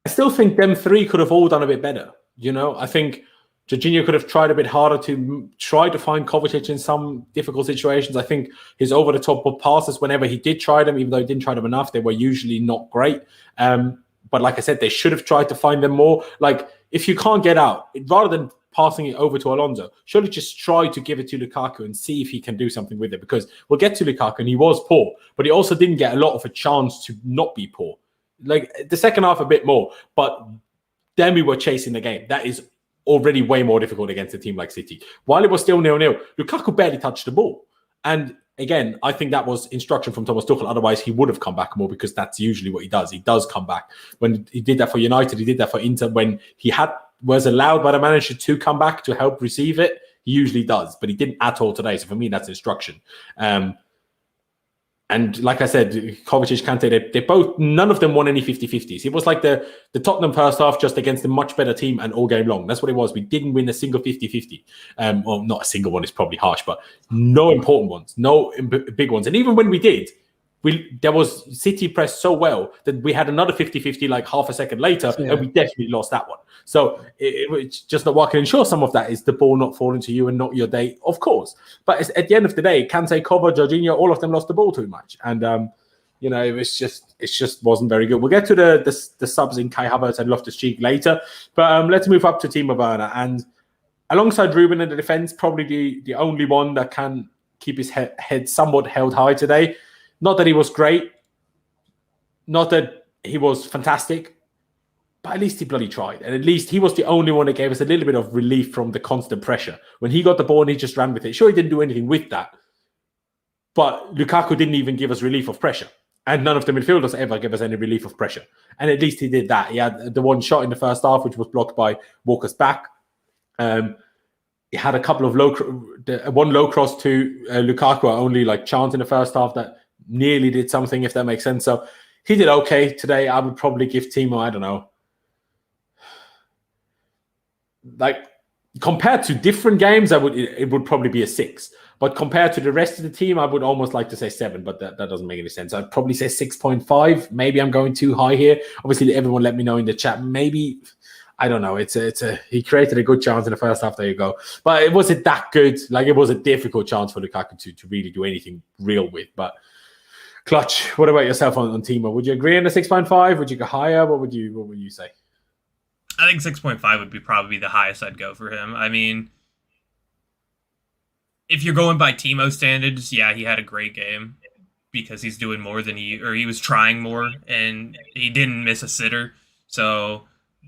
I still think them 3 could have all done a bit better. I think Jorginho could have tried a bit harder to try to find Kovacic in some difficult situations. I think his over-the-top passes, whenever he did try them, even though he didn't try them enough, they were usually not great. But like I said, they should have tried to find them more. Like, if you can't get out, rather than passing it over to Alonso, surely just try to give it to Lukaku and see if he can do something with it. Because we'll get to Lukaku, and he was poor, but he also didn't get a lot of a chance to not be poor. Like, the second half a bit more, but then we were chasing the game. That is already way more difficult against a team like City. While it was still 0-0, Lukaku barely touched the ball. And again, I think that was instruction from Thomas Tuchel. Otherwise, he would have come back more because that's usually what he does. He does come back. When he did that for United, he did that for Inter. When he was allowed by the manager to come back to help receive it, he usually does. But he didn't at all today. So for me, that's instruction. And like I said, Kovacic, Kante, they both, none of them won any 50-50s. It was like the Tottenham first half just against a much better team and all game long. That's what it was. We didn't win a single 50-50. Well, not a single one is probably harsh, but no important ones, no big ones. And even when we did, there was City pressed so well that we had another 50-50 like half a second later, and we definitely lost that one. So it's just not working. And sure, some of that is the ball not falling to you and not your day, of course. But at the end of the day, Kante, Cover, Jorginho, all of them lost the ball too much. And, it just wasn't very good. We'll get to the subs in Kai Havertz and Loftus-Cheek later. But let's move up to Timo Werner. And alongside Ruben in the defense, probably the only one that can keep his head somewhat held high today. Not that he was great, not that he was fantastic, but at least he bloody tried. And at least he was the only one that gave us a little bit of relief from the constant pressure. When he got the ball and he just ran with it. Sure, he didn't do anything with that, but Lukaku didn't even give us relief of pressure. And none of the midfielders ever give us any relief of pressure. And at least he did that. He had the one shot in the first half, which was blocked by Walker's back. He had a couple of one low cross to Lukaku, only like chance in the first half that nearly did something, if that makes sense. So he did okay today. I would probably give Timo, I don't know, like compared to different games, it would probably be a 6. But compared to the rest of the team, I would almost like to say 7, but that doesn't make any sense. I'd probably say 6.5. Maybe I'm going too high here. Obviously, everyone let me know in the chat. Maybe, I don't know. He created a good chance in the first half. There you go. But it wasn't that good. Like, it was a difficult chance for Lukaku to really do anything real with. But Clutch, what about yourself on Timo? Would you agree on the 6.5? Would you go higher? What would you say? I think 6.5 would be probably the highest I'd go for him. I mean, if you're going by Timo standards, yeah, he had a great game because he's doing more than he was trying more, and he didn't miss a sitter. So,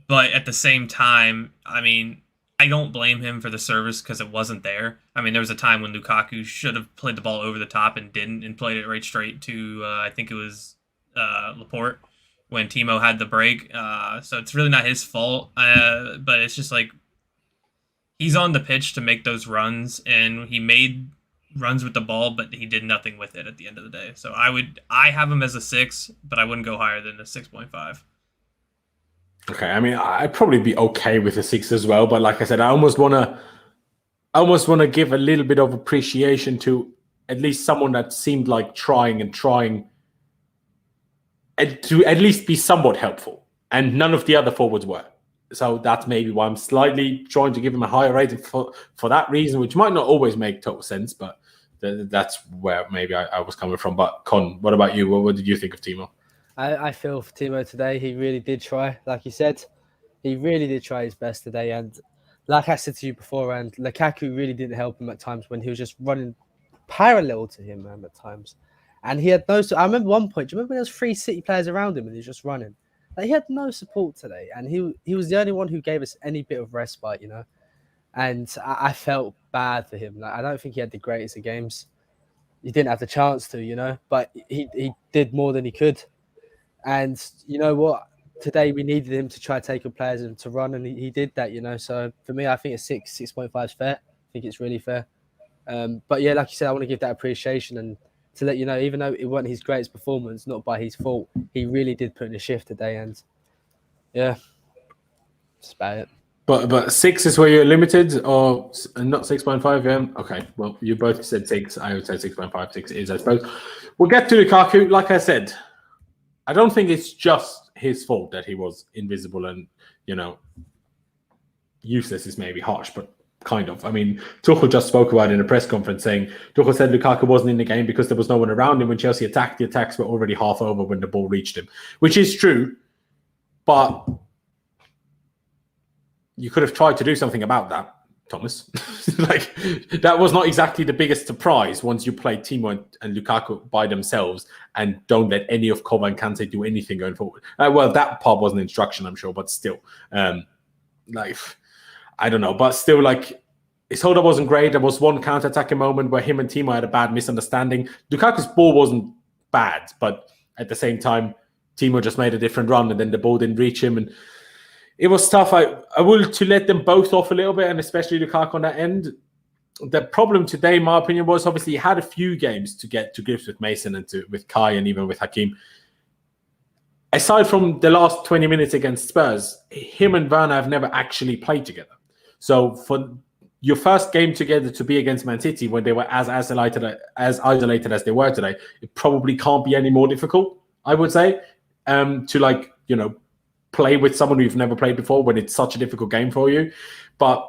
but at the same time, I mean, I don't blame him for the service because it wasn't there. I mean, there was a time when Lukaku should have played the ball over the top and didn't, and played it right straight to, I think it was Laporte when Timo had the break. So it's really not his fault, but it's just like, he's on the pitch to make those runs, and he made runs with the ball, but he did nothing with it at the end of the day. So I have him as a 6, but I wouldn't go higher than a 6.5. Okay, I mean, I'd probably be okay with a 6 as well, but like I said, I almost want to give a little bit of appreciation to at least someone that seemed like trying and to at least be somewhat helpful, and none of the other forwards were. So that's maybe why I'm slightly trying to give him a higher rating for that reason, which might not always make total sense, but that's where maybe I was coming from. But Con, what about you? What did you think of Timo? I feel for Timo today. He really did try, like you said. He really did try his best today. And like I said to you before, and Lukaku really didn't help him at times when he was just running parallel to him, man, at times. And he had no... I remember one point, do you remember there was 3 City players around him and he was just running? Like, he had no support today. And he was the only one who gave us any bit of respite, you know? And I felt bad for him. Like, I don't think he had the greatest of games. He didn't have the chance to, you know? But he did more than he could. And you know what? Today we needed him to try to take on players and to run, and he did that, you know. So for me, I think a 6.5 is fair. I think it's really fair. But yeah, like you said, I want to give that appreciation and to let you know, even though it wasn't his greatest performance, not by his fault, he really did put in a shift today. And yeah, that's about it. But 6 is where you're limited, or not 6.5? Yeah. Okay. Well, you both said 6. I would say 6.5. 6 is, I suppose. We'll get to Lukaku. Like I said, I don't think it's just his fault that he was invisible and, you know, useless is maybe harsh, but kind of. I mean, Tuchel just spoke about it in a press conference saying, Tuchel said Lukaku wasn't in the game because there was no one around him. When Chelsea attacked, the attacks were already half over when the ball reached him, which is true, but you could have tried to do something about that, Thomas. Like, that was not exactly the biggest surprise once you play Timo and Lukaku by themselves and don't let any of Kova and Kante do anything going forward. Well, that part was an instruction, I'm sure, but still. Like, I don't know. But still, like, his hold-up wasn't great. There was one counter-attacking moment where him and Timo had a bad misunderstanding. Lukaku's ball wasn't bad, but at the same time, Timo just made a different run and then the ball didn't reach him. And it was tough. I will to let them both off a little bit, and especially Lukaku on that end. The problem today, in my opinion, was obviously he had a few games to get to grips with Mason and with Kai and even with Hakim. Aside from the last 20 minutes against Spurs, him and Werner have never actually played together. So for your first game together to be against Man City when they were as isolated as they were today, it probably can't be any more difficult, I would say, to, like, you know, play with someone who've never played before when it's such a difficult game for you. But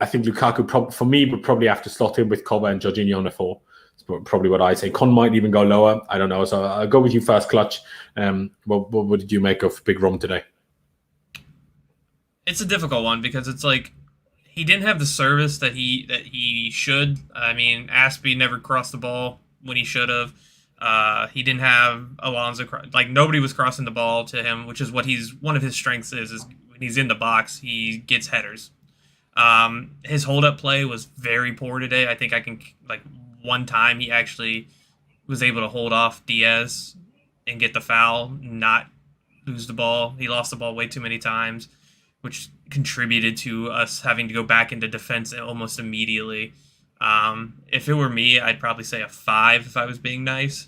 I think Lukaku, for me, would probably have to slot in with Kova and Jorginho on a 4. That's probably what I'd say. Con might even go lower. I don't know. So I'll go with you first, Clutch. What did you make of Big Rom today? It's a difficult one because it's like he didn't have the service that he should. I mean, Aspie never crossed the ball when he should have. He didn't have Alonso, like nobody was crossing the ball to him, which is what one of his strengths is when he's in the box, he gets headers. His hold up play was very poor today. I think one time he actually was able to hold off Diaz and get the foul, not lose the ball. He lost the ball way too many times, which contributed to us having to go back into defense almost immediately. If it were me, I'd probably say a 5 if I was being nice.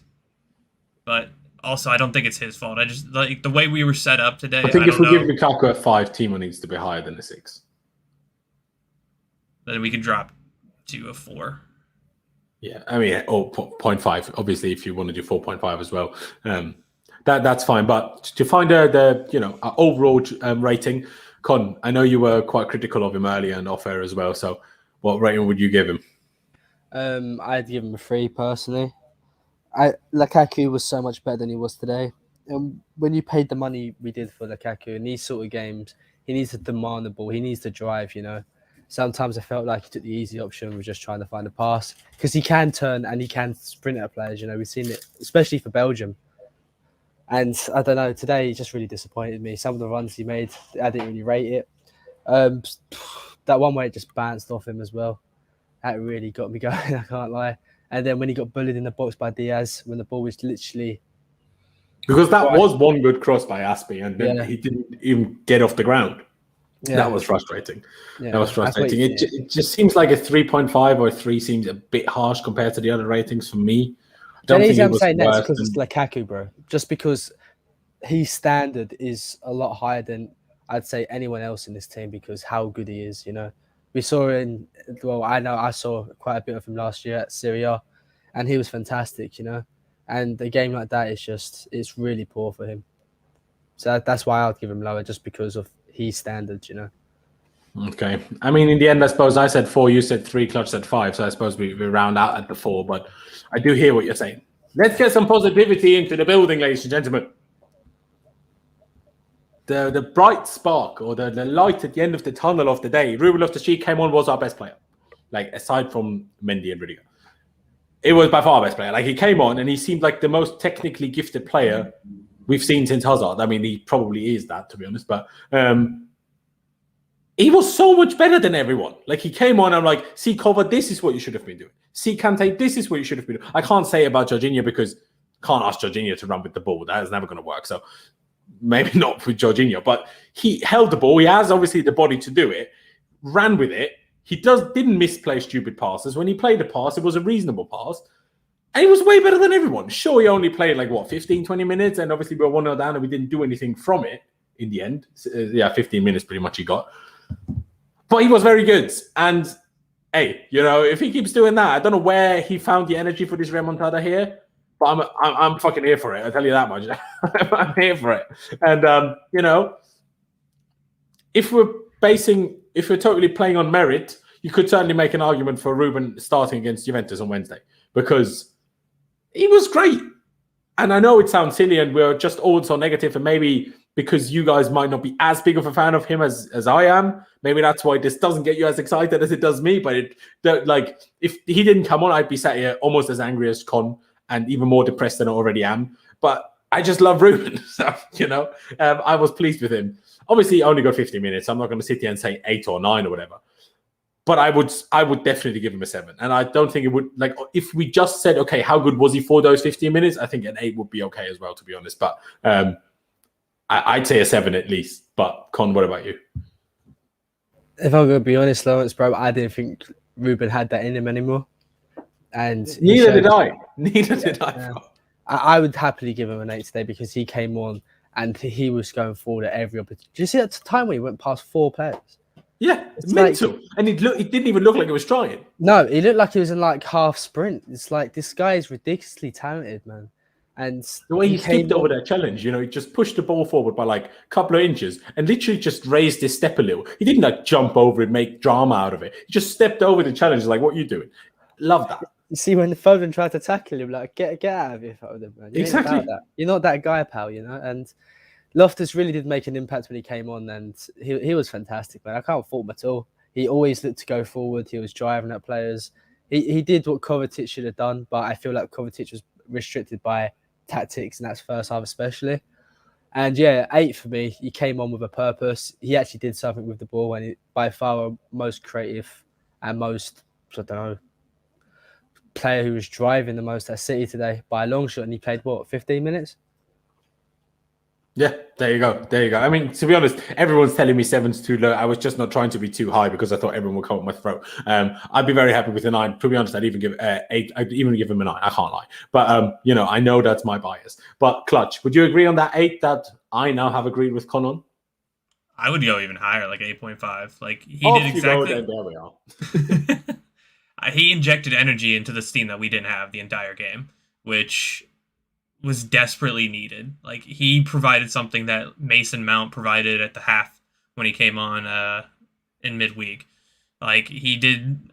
But also, I don't think it's his fault. I just like the way we were set up today. I think if we give Lukaku a 5, Timo needs to be higher than a 6. Then we could drop to a 4. Yeah, I mean, 0.5. Obviously, if you want to do 4.5 as well, that's fine. But to find the overall rating, Con, I know you were quite critical of him earlier and off air as well. So, what rating would you give him? I'd give him a 3 personally. Lukaku was so much better than he was today. And when you paid the money we did for Lukaku in these sort of games, he needs to demand the ball. He needs to drive. Sometimes I felt like he took the easy option, was just trying to find a pass because he can turn and he can sprint at players. We've seen it, especially for Belgium. And I don't know, today he just really disappointed me. Some of the runs he made, I didn't really rate it. That one where it just bounced off him as well, that really got me going, I can't lie. And then when he got bullied in the box by Diaz, when the ball was literally... Because that was one good cross by Aspie, and then he didn't even get off the ground. Yeah. That was frustrating. Yeah, that was frustrating. It just seems like a 3.5 or a 3 seems a bit harsh compared to the other ratings for me. I don't think I'm saying that's because it's Lukaku, bro. Just because his standard is a lot higher than I'd say anyone else in this team because how good he is. We saw I saw quite a bit of him last year at Serie A, and he was fantastic. And a game like that it's really poor for him. So that's why I'd give him lower, just because of his standards. Okay. I mean, in the end, I suppose I said 4, you said 3, Clutch said 5. So I suppose we round out at the 4. But I do hear what you're saying. Let's get some positivity into the building, ladies and gentlemen. The bright spark or the light at the end of the tunnel of the day. Ruben Loftus-Cheek came on, was our best player. Like, aside from Mendy and Rudiger. It was by far our best player. Like, he came on and he seemed like the most technically gifted player we've seen since Hazard. I mean, he probably is that, to be honest. But he was so much better than everyone. Like, he came on, I'm like, see, Cover, this is what you should have been doing. See, Kante, this is what you should have been doing. I can't say about Jorginho because I can't ask Jorginho to run with the ball. That is never going to work. So maybe not with Jorginho. But he held the ball. He has, obviously, the body to do it. Ran with it. He didn't misplay stupid passes. When he played a pass, it was a reasonable pass. And he was way better than everyone. Sure, he only played 15, 20 minutes. And obviously, we were 1-0 down and we didn't do anything from it in the end. 15 minutes pretty much he got. But he was very good. And, hey, if he keeps doing that, I don't know where he found the energy for this remontada here. But I'm fucking here for it. I'll tell you that much. I'm here for it. And, if we're totally playing on merit, you could certainly make an argument for Ruben starting against Juventus on Wednesday because he was great. And I know it sounds silly and we're just all so negative, and maybe because you guys might not be as big of a fan of him as I am, maybe that's why this doesn't get you as excited as it does me. But if he didn't come on, I'd be sat here almost as angry as Con and even more depressed than I already am. But I just love Ruben. So, I was pleased with him. Obviously, he only got 50 minutes. I'm not going to sit here and say 8 or 9 or whatever. But I would definitely give him a 7. And I don't think it would, if we just said, okay, how good was he for those 15 minutes? I think an 8 would be okay as well, to be honest. But I'd say a 7 at least. But Con, what about you? If I'm going to be honest, Laurenz, bro, I didn't think Ruben had that in him anymore. And neither did I. Neither did I. I would happily give him an 8 today because he came on and he was going forward at every opportunity. Did you see that time when he went past 4 players? Yeah, it's mental. And it didn't even look like he was trying. No, he looked like he was in half sprint. It's like this guy is ridiculously talented, man. And the way he skipped over that challenge, he just pushed the ball forward by a couple of inches and literally just raised his step a little. He didn't jump over and make drama out of it. He just stepped over the challenge. Like, what are you doing? Love that. You see, when the Foden tried to tackle him, get out of here, Foden, man. Exactly. You're not that guy, pal, And Loftus really did make an impact when he came on, and he was fantastic, man. I can't fault him at all. He always looked to go forward. He was driving at players. He did what Kovacic should have done, but I feel like Kovacic was restricted by tactics, and that's first half especially. And yeah, 8 for me. He came on with a purpose. He actually did something with the ball, and by far most creative and most, I don't know, player who was driving the most at City today by a long shot. And he played, 15 minutes? Yeah, there you go. There you go. I mean, to be honest, everyone's telling me 7's too low. I was just not trying to be too high because I thought everyone would come up my throat. I'd be very happy with a 9. To be honest, I'd even give 8. I'd even give him a 9. I can't lie. But, I know that's my bias. But Clutch, would you agree on that 8 that I now have agreed with Con on? I would go even higher, like 8.5. Like he did exactly. There we are. He injected energy into this team that we didn't have the entire game, which was desperately needed. Like he provided something that Mason Mount provided at the half when he came on in midweek. Like he did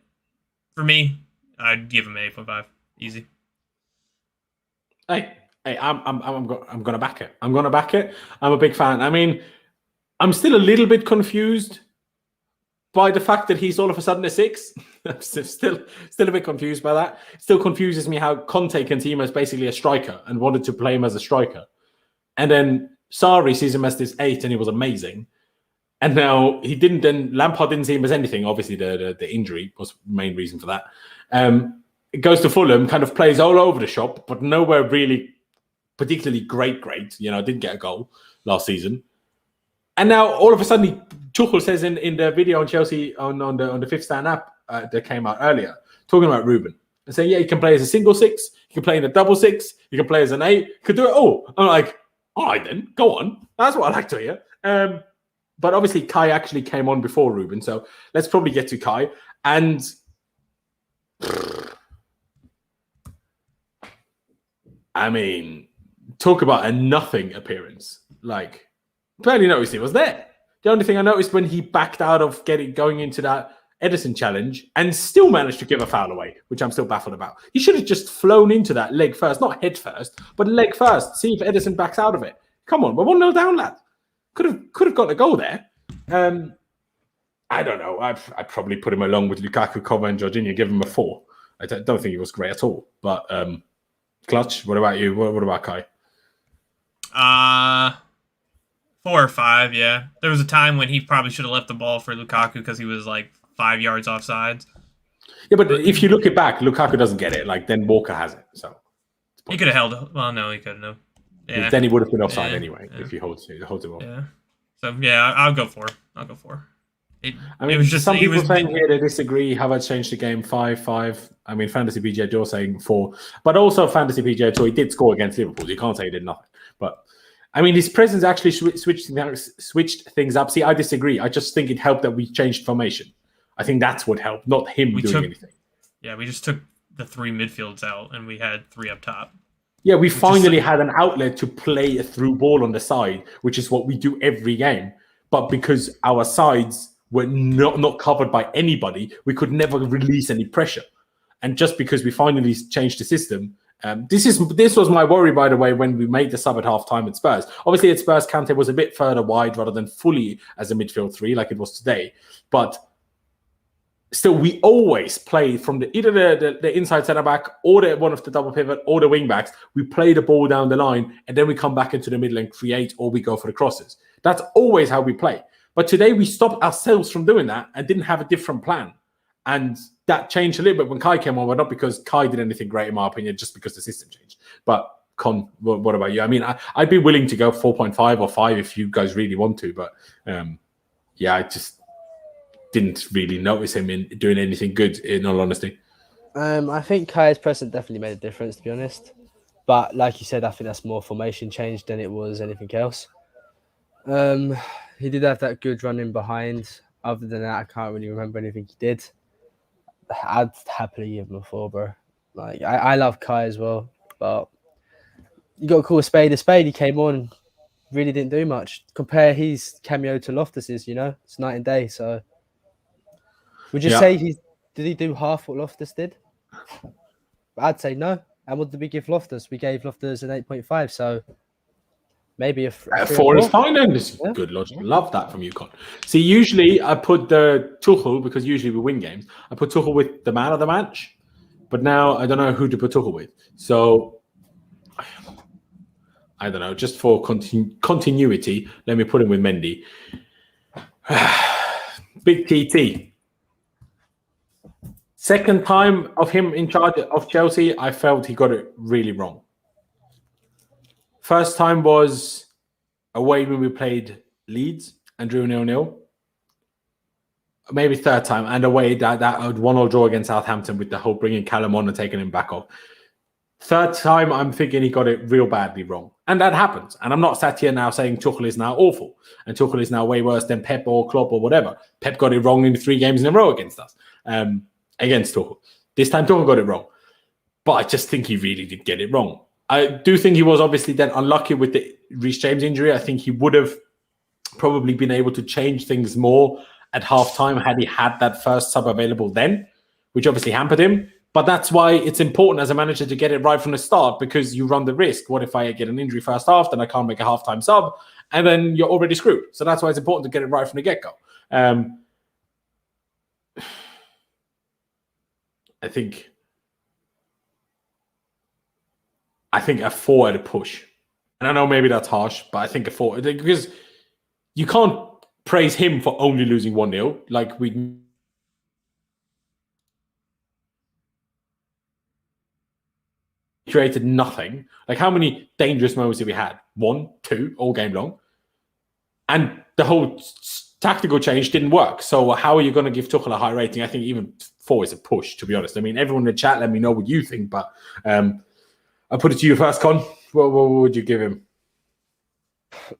for me. I'd give him an 8.5, easy. Hey, I'm gonna back it. I'm gonna back it. I'm a big fan. I mean, I'm still a little bit confused by the fact that he's all of a sudden a 6. I'm still a bit confused by that. It still confuses me how Conte can see him as basically a striker and wanted to play him as a striker. And then Sarri sees him as this 8 and he was amazing. And now Lampard didn't see him as anything. Obviously the injury was the main reason for that. It goes to Fulham, kind of plays all over the shop, but nowhere really particularly great. Didn't get a goal last season. And now all of a sudden, Tuchel says in the video on Chelsea on the Fifth Stand app that came out earlier, talking about Ruben and saying, yeah, he can play as a single 6, he can play in a double 6, he can play as an 8, he could do it all. I'm like, all right then, go on. That's what I like to hear. But obviously Kai actually came on before Ruben, so let's probably get to Kai. And I mean, talk about a nothing appearance. Like, barely noticed he was there. The only thing I noticed when he backed out of going into that Edison challenge and still managed to give a foul away, which I'm still baffled about. He should have just flown into that leg first, not head first, but leg first. See if Edison backs out of it. Come on, we're 1-0 down, lad. Could have got a goal there. I don't know. I'd probably put him along with Lukaku, Kova, and Jorginho, give him a 4. I don't think he was great at all. But Clutch, what about you? What about Kai? 4 or 5, yeah. There was a time when he probably should have left the ball for Lukaku because he was like 5 yards offsides. Yeah, but if you look it back, Lukaku doesn't get it. Like, then Walker has it. So he could have held it. Well, no, he couldn't have. Yeah. Then he would have been offside anyway if he holds it off. Yeah. So, yeah, I'll go 4. It was just some people saying here they disagree. Have I changed the game 5-5? I mean, Fantasy PGA Joe saying 4, but also Fantasy PGA Tour, he did score against Liverpool. You can't say he did nothing. But I mean, his presence actually switched things up. See, I disagree. I just think it helped that we changed formation. I think that's what helped, not him doing anything. Yeah, we just took the 3 midfields out and we had 3 up top. Yeah, we finally had an outlet to play a through ball on the side, which is what we do every game. But because our sides were not covered by anybody, we could never release any pressure. And just because we finally changed the system, this was my worry, by the way, when we made the sub at halftime at Spurs. Obviously, at Spurs, Kante was a bit further wide rather than fully as a midfield 3 like it was today. But still, we always play from either the inside centre back or one of the double pivot or the wing backs. We play the ball down the line and then we come back into the middle and create, or we go for the crosses. That's always how we play. But today we stopped ourselves from doing that and didn't have a different plan. And that changed a little bit when Kai came on, but not because Kai did anything great, in my opinion, just because the system changed. But Con, what about you? I mean, I'd be willing to go 4.5 or 5 if you guys really want to, but yeah, I just didn't really notice him in doing anything good, in all honesty. I think Kai's presence definitely made a difference, to be honest. But like you said, I think that's more formation change than it was anything else. He did have that good run in behind. Other than that, I can't really remember anything he did. I'd happily give him a 4, bro. Like, I love Kai as well, but you got to call a spade a spade. He came on, really didn't do much. Compare his cameo to Loftus's, it's night and day. So would you say did he do half what Loftus did? I'd say no. And what did we give Loftus? We gave Loftus an 8.5. So Maybe a 4 is fine, then. It's Yeah. good logic. Love that from you, Con. See, usually I put the Tuchel, because usually we win games, I put Tuchel with the man of the match. But now I don't know who to put Tuchel with. So, I don't know. Just for continuity, let me put him with Mendy. Big TT. Second time of him in charge of Chelsea, I felt he got it really wrong. First time was away when we played Leeds and drew 0-0. Maybe third time, and away that 1-1 draw against Southampton with the whole bringing Callum on and taking him back off. Third time, I'm thinking he got it real badly wrong. And that happens. And I'm not sat here now saying Tuchel is now awful. And Tuchel is now way worse than Pep or Klopp or whatever. Pep got it wrong in 3 games in a row against us. Against Tuchel. This time, Tuchel got it wrong. But I just think he really did get it wrong. I do think he was obviously then unlucky with the Reece James injury. I think he would have probably been able to change things more at halftime had he had that first sub available then, which obviously hampered him. But that's why it's important as a manager to get it right from the start, because you run the risk. What if I get an injury first half, then I can't make a halftime sub, and then you're already screwed. So that's why it's important to get it right from the get-go. I think a 4 at a push. And I know maybe that's harsh, but I think a 4. Because you can't praise him for only losing 1-0. Like, we created nothing. Like, how many dangerous moments did we had? 1, 2, all game long. And the whole tactical change didn't work. So how are you going to give Tuchel a high rating? I think even 4 is a push, to be honest. I mean, everyone in the chat, let me know what you think. But I'll put it to you first, Con. What would you give him?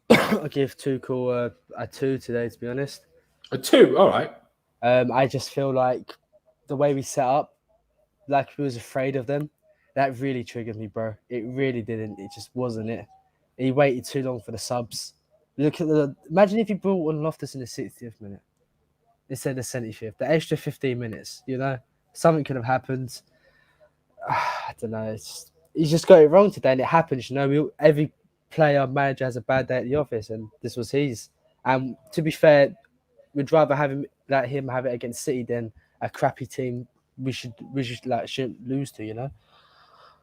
I give Tuchel a 2 today, to be honest. A 2? All right. I just feel like the way we set up, like we was afraid of them. That really triggered me, bro. It really didn't. It just wasn't it. He waited too long for the subs. Look at imagine if he brought on Loftus in the 60th minute instead of the 75th. The extra 15 minutes, something could have happened. I don't know. He's just got it wrong today, and it happens. Every player manager has a bad day at the office, and this was his. And to be fair, we'd rather let him have it against City than a crappy team we shouldn't lose to,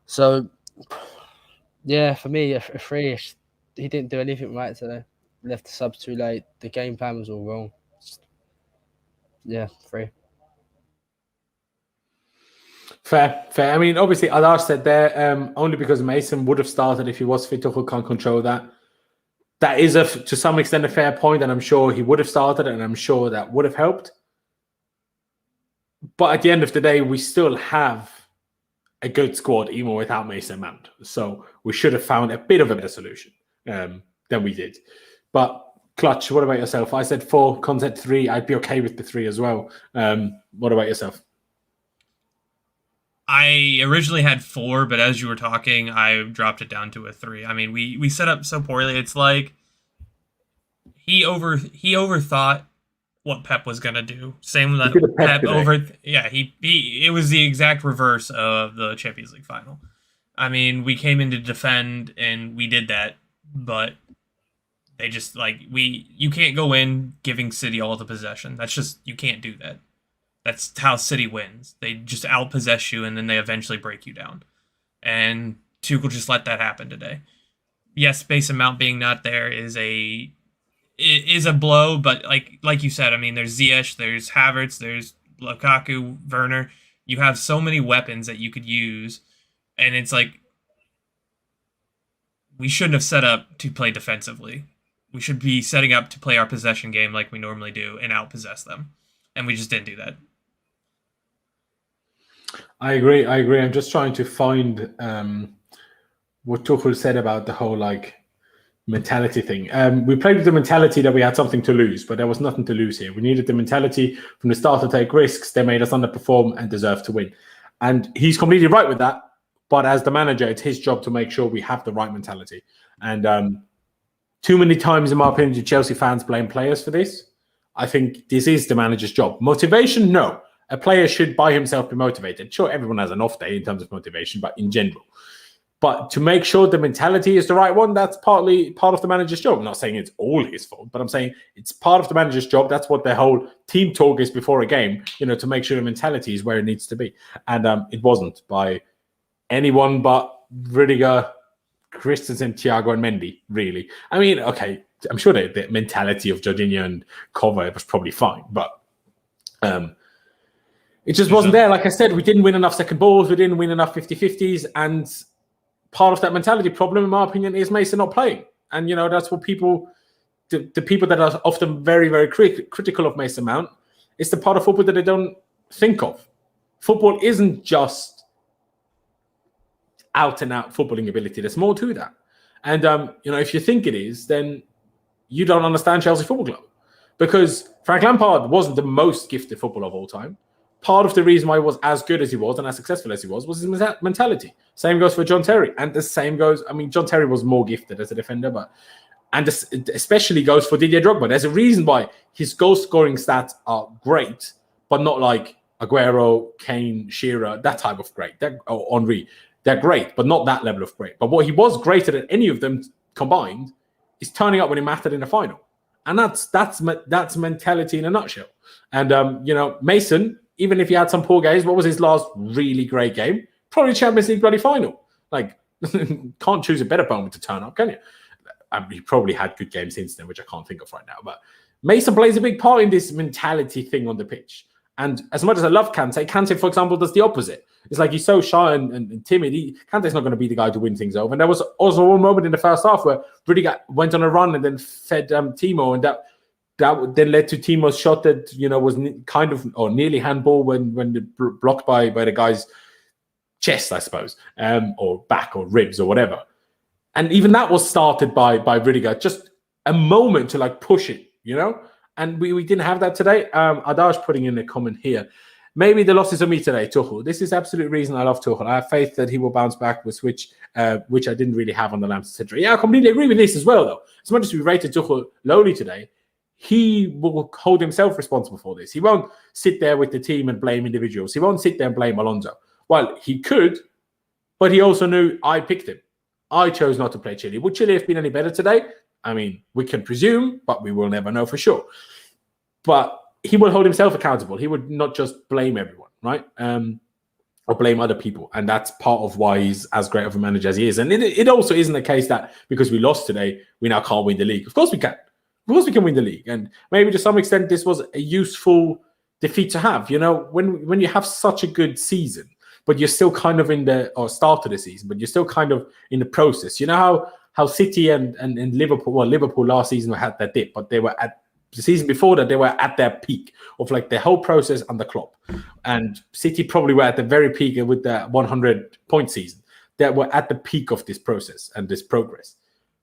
So, yeah, for me, a 3. He didn't do anything right today. Left the subs too late. The game plan was all wrong. Yeah, 3. Fair. I mean, obviously, Adar said there, only because Mason would have started if he was fit. Tuchel can't control that. That is, to some extent, a fair point, and I'm sure he would have started, and I'm sure that would have helped. But at the end of the day, we still have a good squad, even without Mason Mount. So we should have found a bit of a better solution than we did. But Clutch, what about yourself? I said 4, Concept 3. I'd be okay with the 3 as well. What about yourself? I originally had 4, but as you were talking, I dropped it down to a 3. I mean, we set up so poorly. It's like he overthought what Pep was gonna do. Same with Pep it was the exact reverse of the Champions League final. I mean, we came in to defend and we did that, but they just you can't go in giving City all the possession. That's just, you can't do that. That's how City wins. They just outpossess you, and then they eventually break you down. And Tuchel just let that happen today. Yes, Mason Mount being not there is a blow, but like you said, I mean, there's Ziyech, there's Havertz, there's Lukaku, Werner. You have so many weapons that you could use, and it's like, we shouldn't have set up to play defensively. We should be setting up to play our possession game like we normally do and outpossess them. And we just didn't do that. I agree. I'm just trying to find what Tuchel said about the whole mentality thing. We played with the mentality that we had something to lose, but there was nothing to lose here. We needed the mentality from the start to take risks. They made us underperform and deserve to win. And he's completely right with that. But as the manager, it's his job to make sure we have the right mentality. And too many times, in my opinion, do Chelsea fans blame players for this. I think this is the manager's job. Motivation, no. A player should by himself be motivated. Sure, everyone has an off day in terms of motivation, but in general. But to make sure the mentality is the right one, that's partly part of the manager's job. I'm not saying it's all his fault, but I'm saying it's part of the manager's job. That's what their whole team talk is before a game, to make sure the mentality is where it needs to be. And it wasn't by anyone but Rudiger, Christensen, Thiago, and Mendy, really. I mean, okay, I'm sure the mentality of Jorginho and Kova was probably fine, but it just wasn't there. Like I said, we didn't win enough second balls. We didn't win enough 50-50s. And part of that mentality problem, in my opinion, is Mason not playing. And, that's what the people that are often very, very critical of Mason Mount, it's the part of football that they don't think of. Football isn't just out-and-out footballing ability. There's more to that. And, if you think it is, then you don't understand Chelsea Football Club. Because Frank Lampard wasn't the most gifted footballer of all time. Part of the reason why he was as good as he was and as successful as he was his mentality. Same goes for John Terry. And the same goes, John Terry was more gifted as a defender, and this especially goes for Didier Drogba. There's a reason why his goal-scoring stats are great, but not like Aguero, Kane, Shearer, that type of great. Or Henry. They're great, but not that level of great. But what he was greater than any of them combined is turning up when it mattered in the final. And that's mentality in a nutshell. And, Mason, even if he had some poor games, what was his last really great game? Probably Champions League bloody final. Like, can't choose a better moment to turn up, can you? He probably had good games since then, which I can't think of right now. But Mason plays a big part in this mentality thing on the pitch. And as much as I love Kante, for example, does the opposite. It's like he's so shy and timid. Kante's not going to be the guy to win things over. And there was also one moment in the first half where Rudiger went on a run and then fed Timo, and that then led to Timo's shot that was kind of or nearly handball when blocked by the guy's chest, I suppose, or back or ribs or whatever. And even that was started by Rudiger, just a moment to push it, And we didn't have that today. Adash putting in a comment here. Maybe the loss is on me today, Tuchel. This is the absolute reason I love Tuchel. I have faith that he will bounce back with which I didn't really have on the Lamps, etc. Yeah, I completely agree with this as well, though. As much as we rated Tuchel lowly today, he will hold himself responsible for this. He won't sit there with the team and blame individuals. He won't sit there and blame Alonso. Well, he could, but he also knew I picked him. I chose not to play Chile. Would Chile have been any better today? We can presume, but we will never know for sure. But he will hold himself accountable. He would not just blame everyone, right? Or blame other people. And that's part of why he's as great of a manager as he is. And it also isn't the case that because we lost today, we now can't win the league. Of course we can. Of course we can win the league. And maybe to some extent, this was a useful defeat to have. When you have such a good season, but you're still kind of start of the season, but you're still kind of in the process. You know how City and Liverpool, Liverpool last season had that dip, but they were at the season before that, they were at their peak of the whole process under Klopp. And City probably were at the very peak with the 100-point season. They were at the peak of this process and this progress,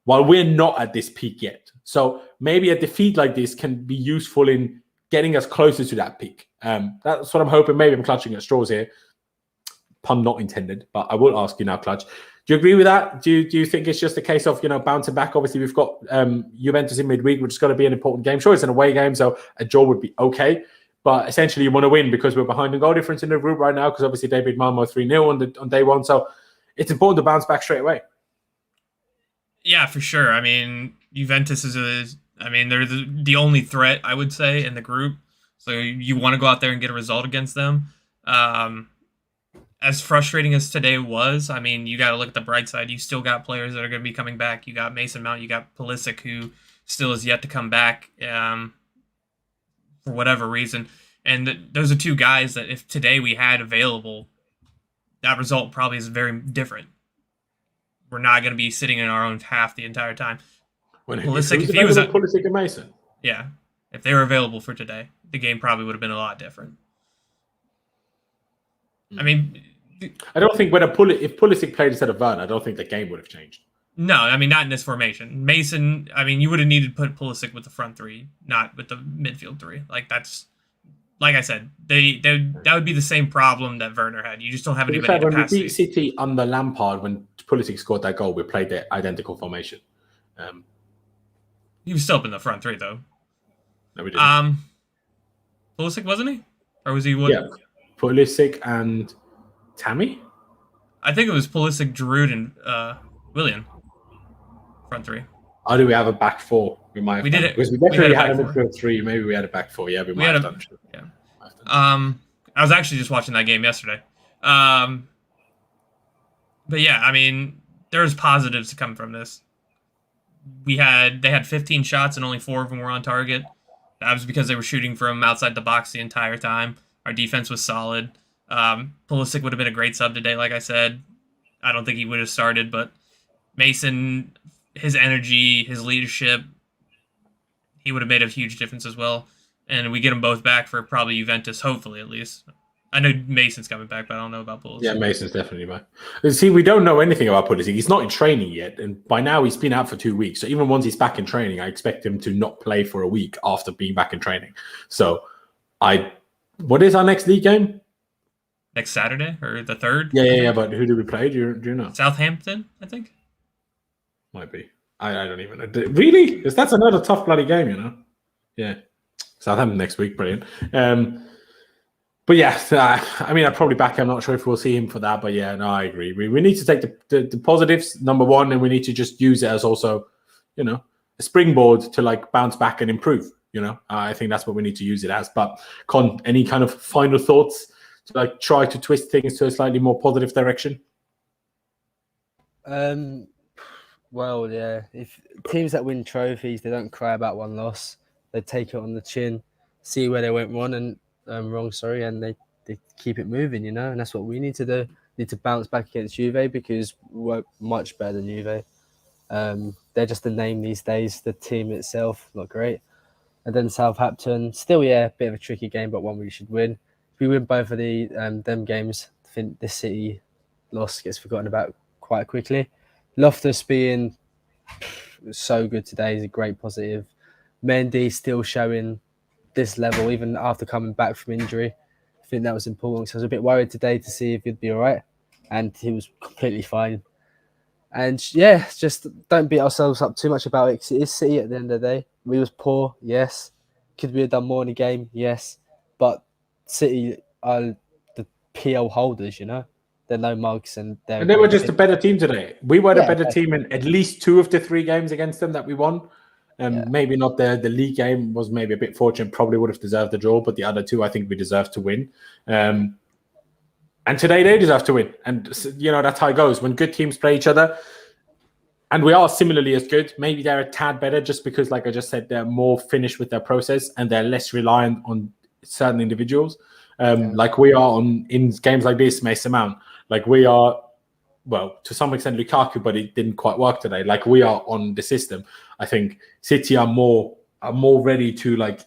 while we're not at this peak yet. So maybe a defeat like this can be useful in getting us closer to that peak. That's what I'm hoping. Maybe I'm clutching at straws here. Pun not intended, but I will ask you now, Clutch. Do you agree with that? Do you think it's just a case of bouncing back? Obviously, we've got Juventus in midweek, which is going to be an important game. Sure, it's an away game, so a draw would be okay. But essentially, you want to win because we're behind in goal difference in the group right now. Because obviously, they beat Malmo 3-0 on day one, so it's important to bounce back straight away. Yeah, for sure. Juventus is they're the only threat, I would say, in the group. So you want to go out there and get a result against them. As frustrating as today was, you got to look at the bright side. You still got players that are going to be coming back. You got Mason Mount. You got Pulisic, who still is yet to come back for whatever reason. And those are two guys that if today we had available, that result probably is very different. We're not going to be sitting in our own half the entire time. Pulisic, if he was at Pulisic and Mason. Yeah. If they were available for today, the game probably would have been a lot different. I don't think if Pulisic played instead of Werner, I don't think the game would have changed. No, not in this formation. Mason, you would have needed to put Pulisic with the front three, not with the midfield three. That's, like I said, that would be the same problem that Werner had. You just don't have anybody to pass. When we beat City under Lampard, when Pulisic scored that goal, we played the identical formation. He was still up in the front three, though. No, we didn't. Pulisic, wasn't he? Or was he? Yeah, Pulisic and Tammy. I think it was Pulisic, Giroud, and Willian. Front three. Or do we have a back four? We might have We done. did it. Because we We had definitely a had a back four. midfield three. Maybe we had a back four. Yeah, we We might had have a done. yeah. Might have done. I was actually just watching that game yesterday. But yeah, I mean, there's positives to come from this. They had 15 shots and only 4 of them were on target. That was because they were shooting from outside the box the entire time. Our defense was solid. Pulisic would have been a great sub today, like I said. I don't think he would have started, but Mason, his energy, his leadership, he would have made a huge difference as well. And we get them both back for probably Juventus, hopefully at least. I know Mason's coming back, but I don't know about Pulisic. Yeah, Mason's definitely back. See, we don't know anything about Pulisic. He's not in training yet, and by now he's been out for 2 weeks. So even once he's back in training, I expect him to not play for a week after being back in training. So, what is our next league game? Next Saturday or the 3rd? Yeah. But who do we play? Do you know? Southampton, I think. Might be. I don't even know. Really? Because that's another tough bloody game, you know? Yeah. Southampton next week. Brilliant. But yeah, I mean, I'd probably back him. I'm not sure if we'll see him for that. But yeah, no, I agree. We need to take the positives, number one, and we need to just use it as also, you know, a springboard to like bounce back and improve. You know, I think that's what we need to use it as. But Con, any kind of final thoughts to like try to twist things to a slightly more positive direction? Well, yeah. If teams that win trophies, they don't cry about one loss. They take it on the chin, see where they went wrong, and they keep it moving, you know. And that's what we need to do. We need to bounce back against Juve because we're much better than Juve. They're just a name these days. The team itself, not great. And then Southampton, still, yeah, a bit of a tricky game, but one we should win. If we win both of them games, I think this City loss gets forgotten about quite quickly. Loftus being so good today is a great positive. Mendy still showing this level, even after coming back from injury. I think that was important. So I was a bit worried today to see if he'd be all right. And he was completely fine. And yeah, just don't beat ourselves up too much about it because it is City at the end of the day. We was poor, yes. Could we have done more in the game? Yes. But City are the PL holders, you know? They're no mugs and they were just a better team today. We were the better team in at least 2 of the 3 games against them that we won. Maybe not the league game was maybe a bit fortunate, probably would have deserved the draw, but the other 2 I think we deserved to win. And today they deserve to win. And, you know, that's how it goes. When good teams play each other, and we are similarly as good, maybe they're a tad better just because, like I just said, they're more finished with their process and they're less reliant on certain individuals. Like we are in games like this, Mason Mount. Like we are, well, to some extent Lukaku, but it didn't quite work today. Like we are on the system. I think City are more ready to like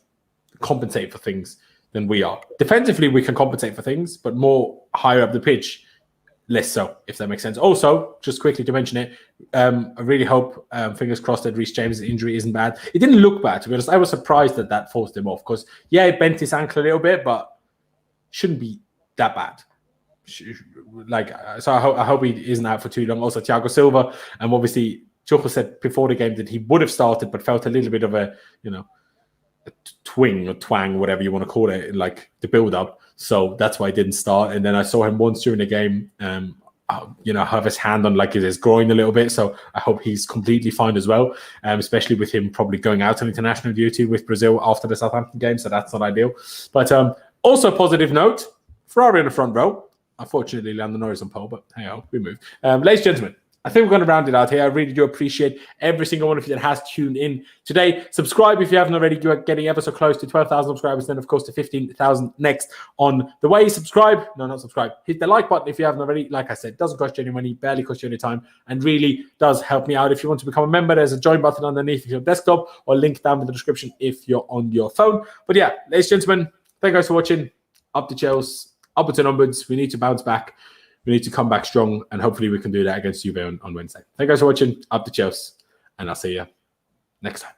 compensate for things than we are. Defensively, we can compensate for things, but more higher up the pitch, less so, if that makes sense. Also, just quickly to mention it, I really hope, fingers crossed, that Reece James' injury isn't bad. It didn't look bad, to be honest. I was surprised that forced him off because, yeah, it bent his ankle a little bit, but shouldn't be that bad. So I hope he isn't out for too long. Also, Thiago Silva, and obviously, Tuchel said before the game that he would have started, but felt a little bit of a, you know, a twing or twang, whatever you want to call it, like the build-up. So that's why he didn't start. And then I saw him once during the game, you know, have his hand on like his groin a little bit. So I hope he's completely fine as well, especially with him probably going out on international duty with Brazil after the Southampton game. So that's not ideal. But also positive note, Ferrari in the front row. Unfortunately, Lando Norris on pole, but hey, we move. Ladies and gentlemen, I think we're going to round it out here. I really do appreciate every single one of you that has tuned in today. Subscribe if you haven't already. You're getting ever so close to 12,000 subscribers, then of course to 15,000 next on the way. Subscribe. No, not subscribe. Hit the like button if you haven't already. Like I said, doesn't cost you any money, barely cost you any time, and really does help me out. If you want to become a member, there's a join button underneath your desktop or link down in the description if you're on your phone. But yeah, ladies and gentlemen, thank you guys for watching. Up the Chelsea, upwards and onwards. We need to bounce back. We need to come back strong, and hopefully we can do that against Juve on Wednesday. Thank you guys for watching. Up the Chelsea, and I'll see you next time.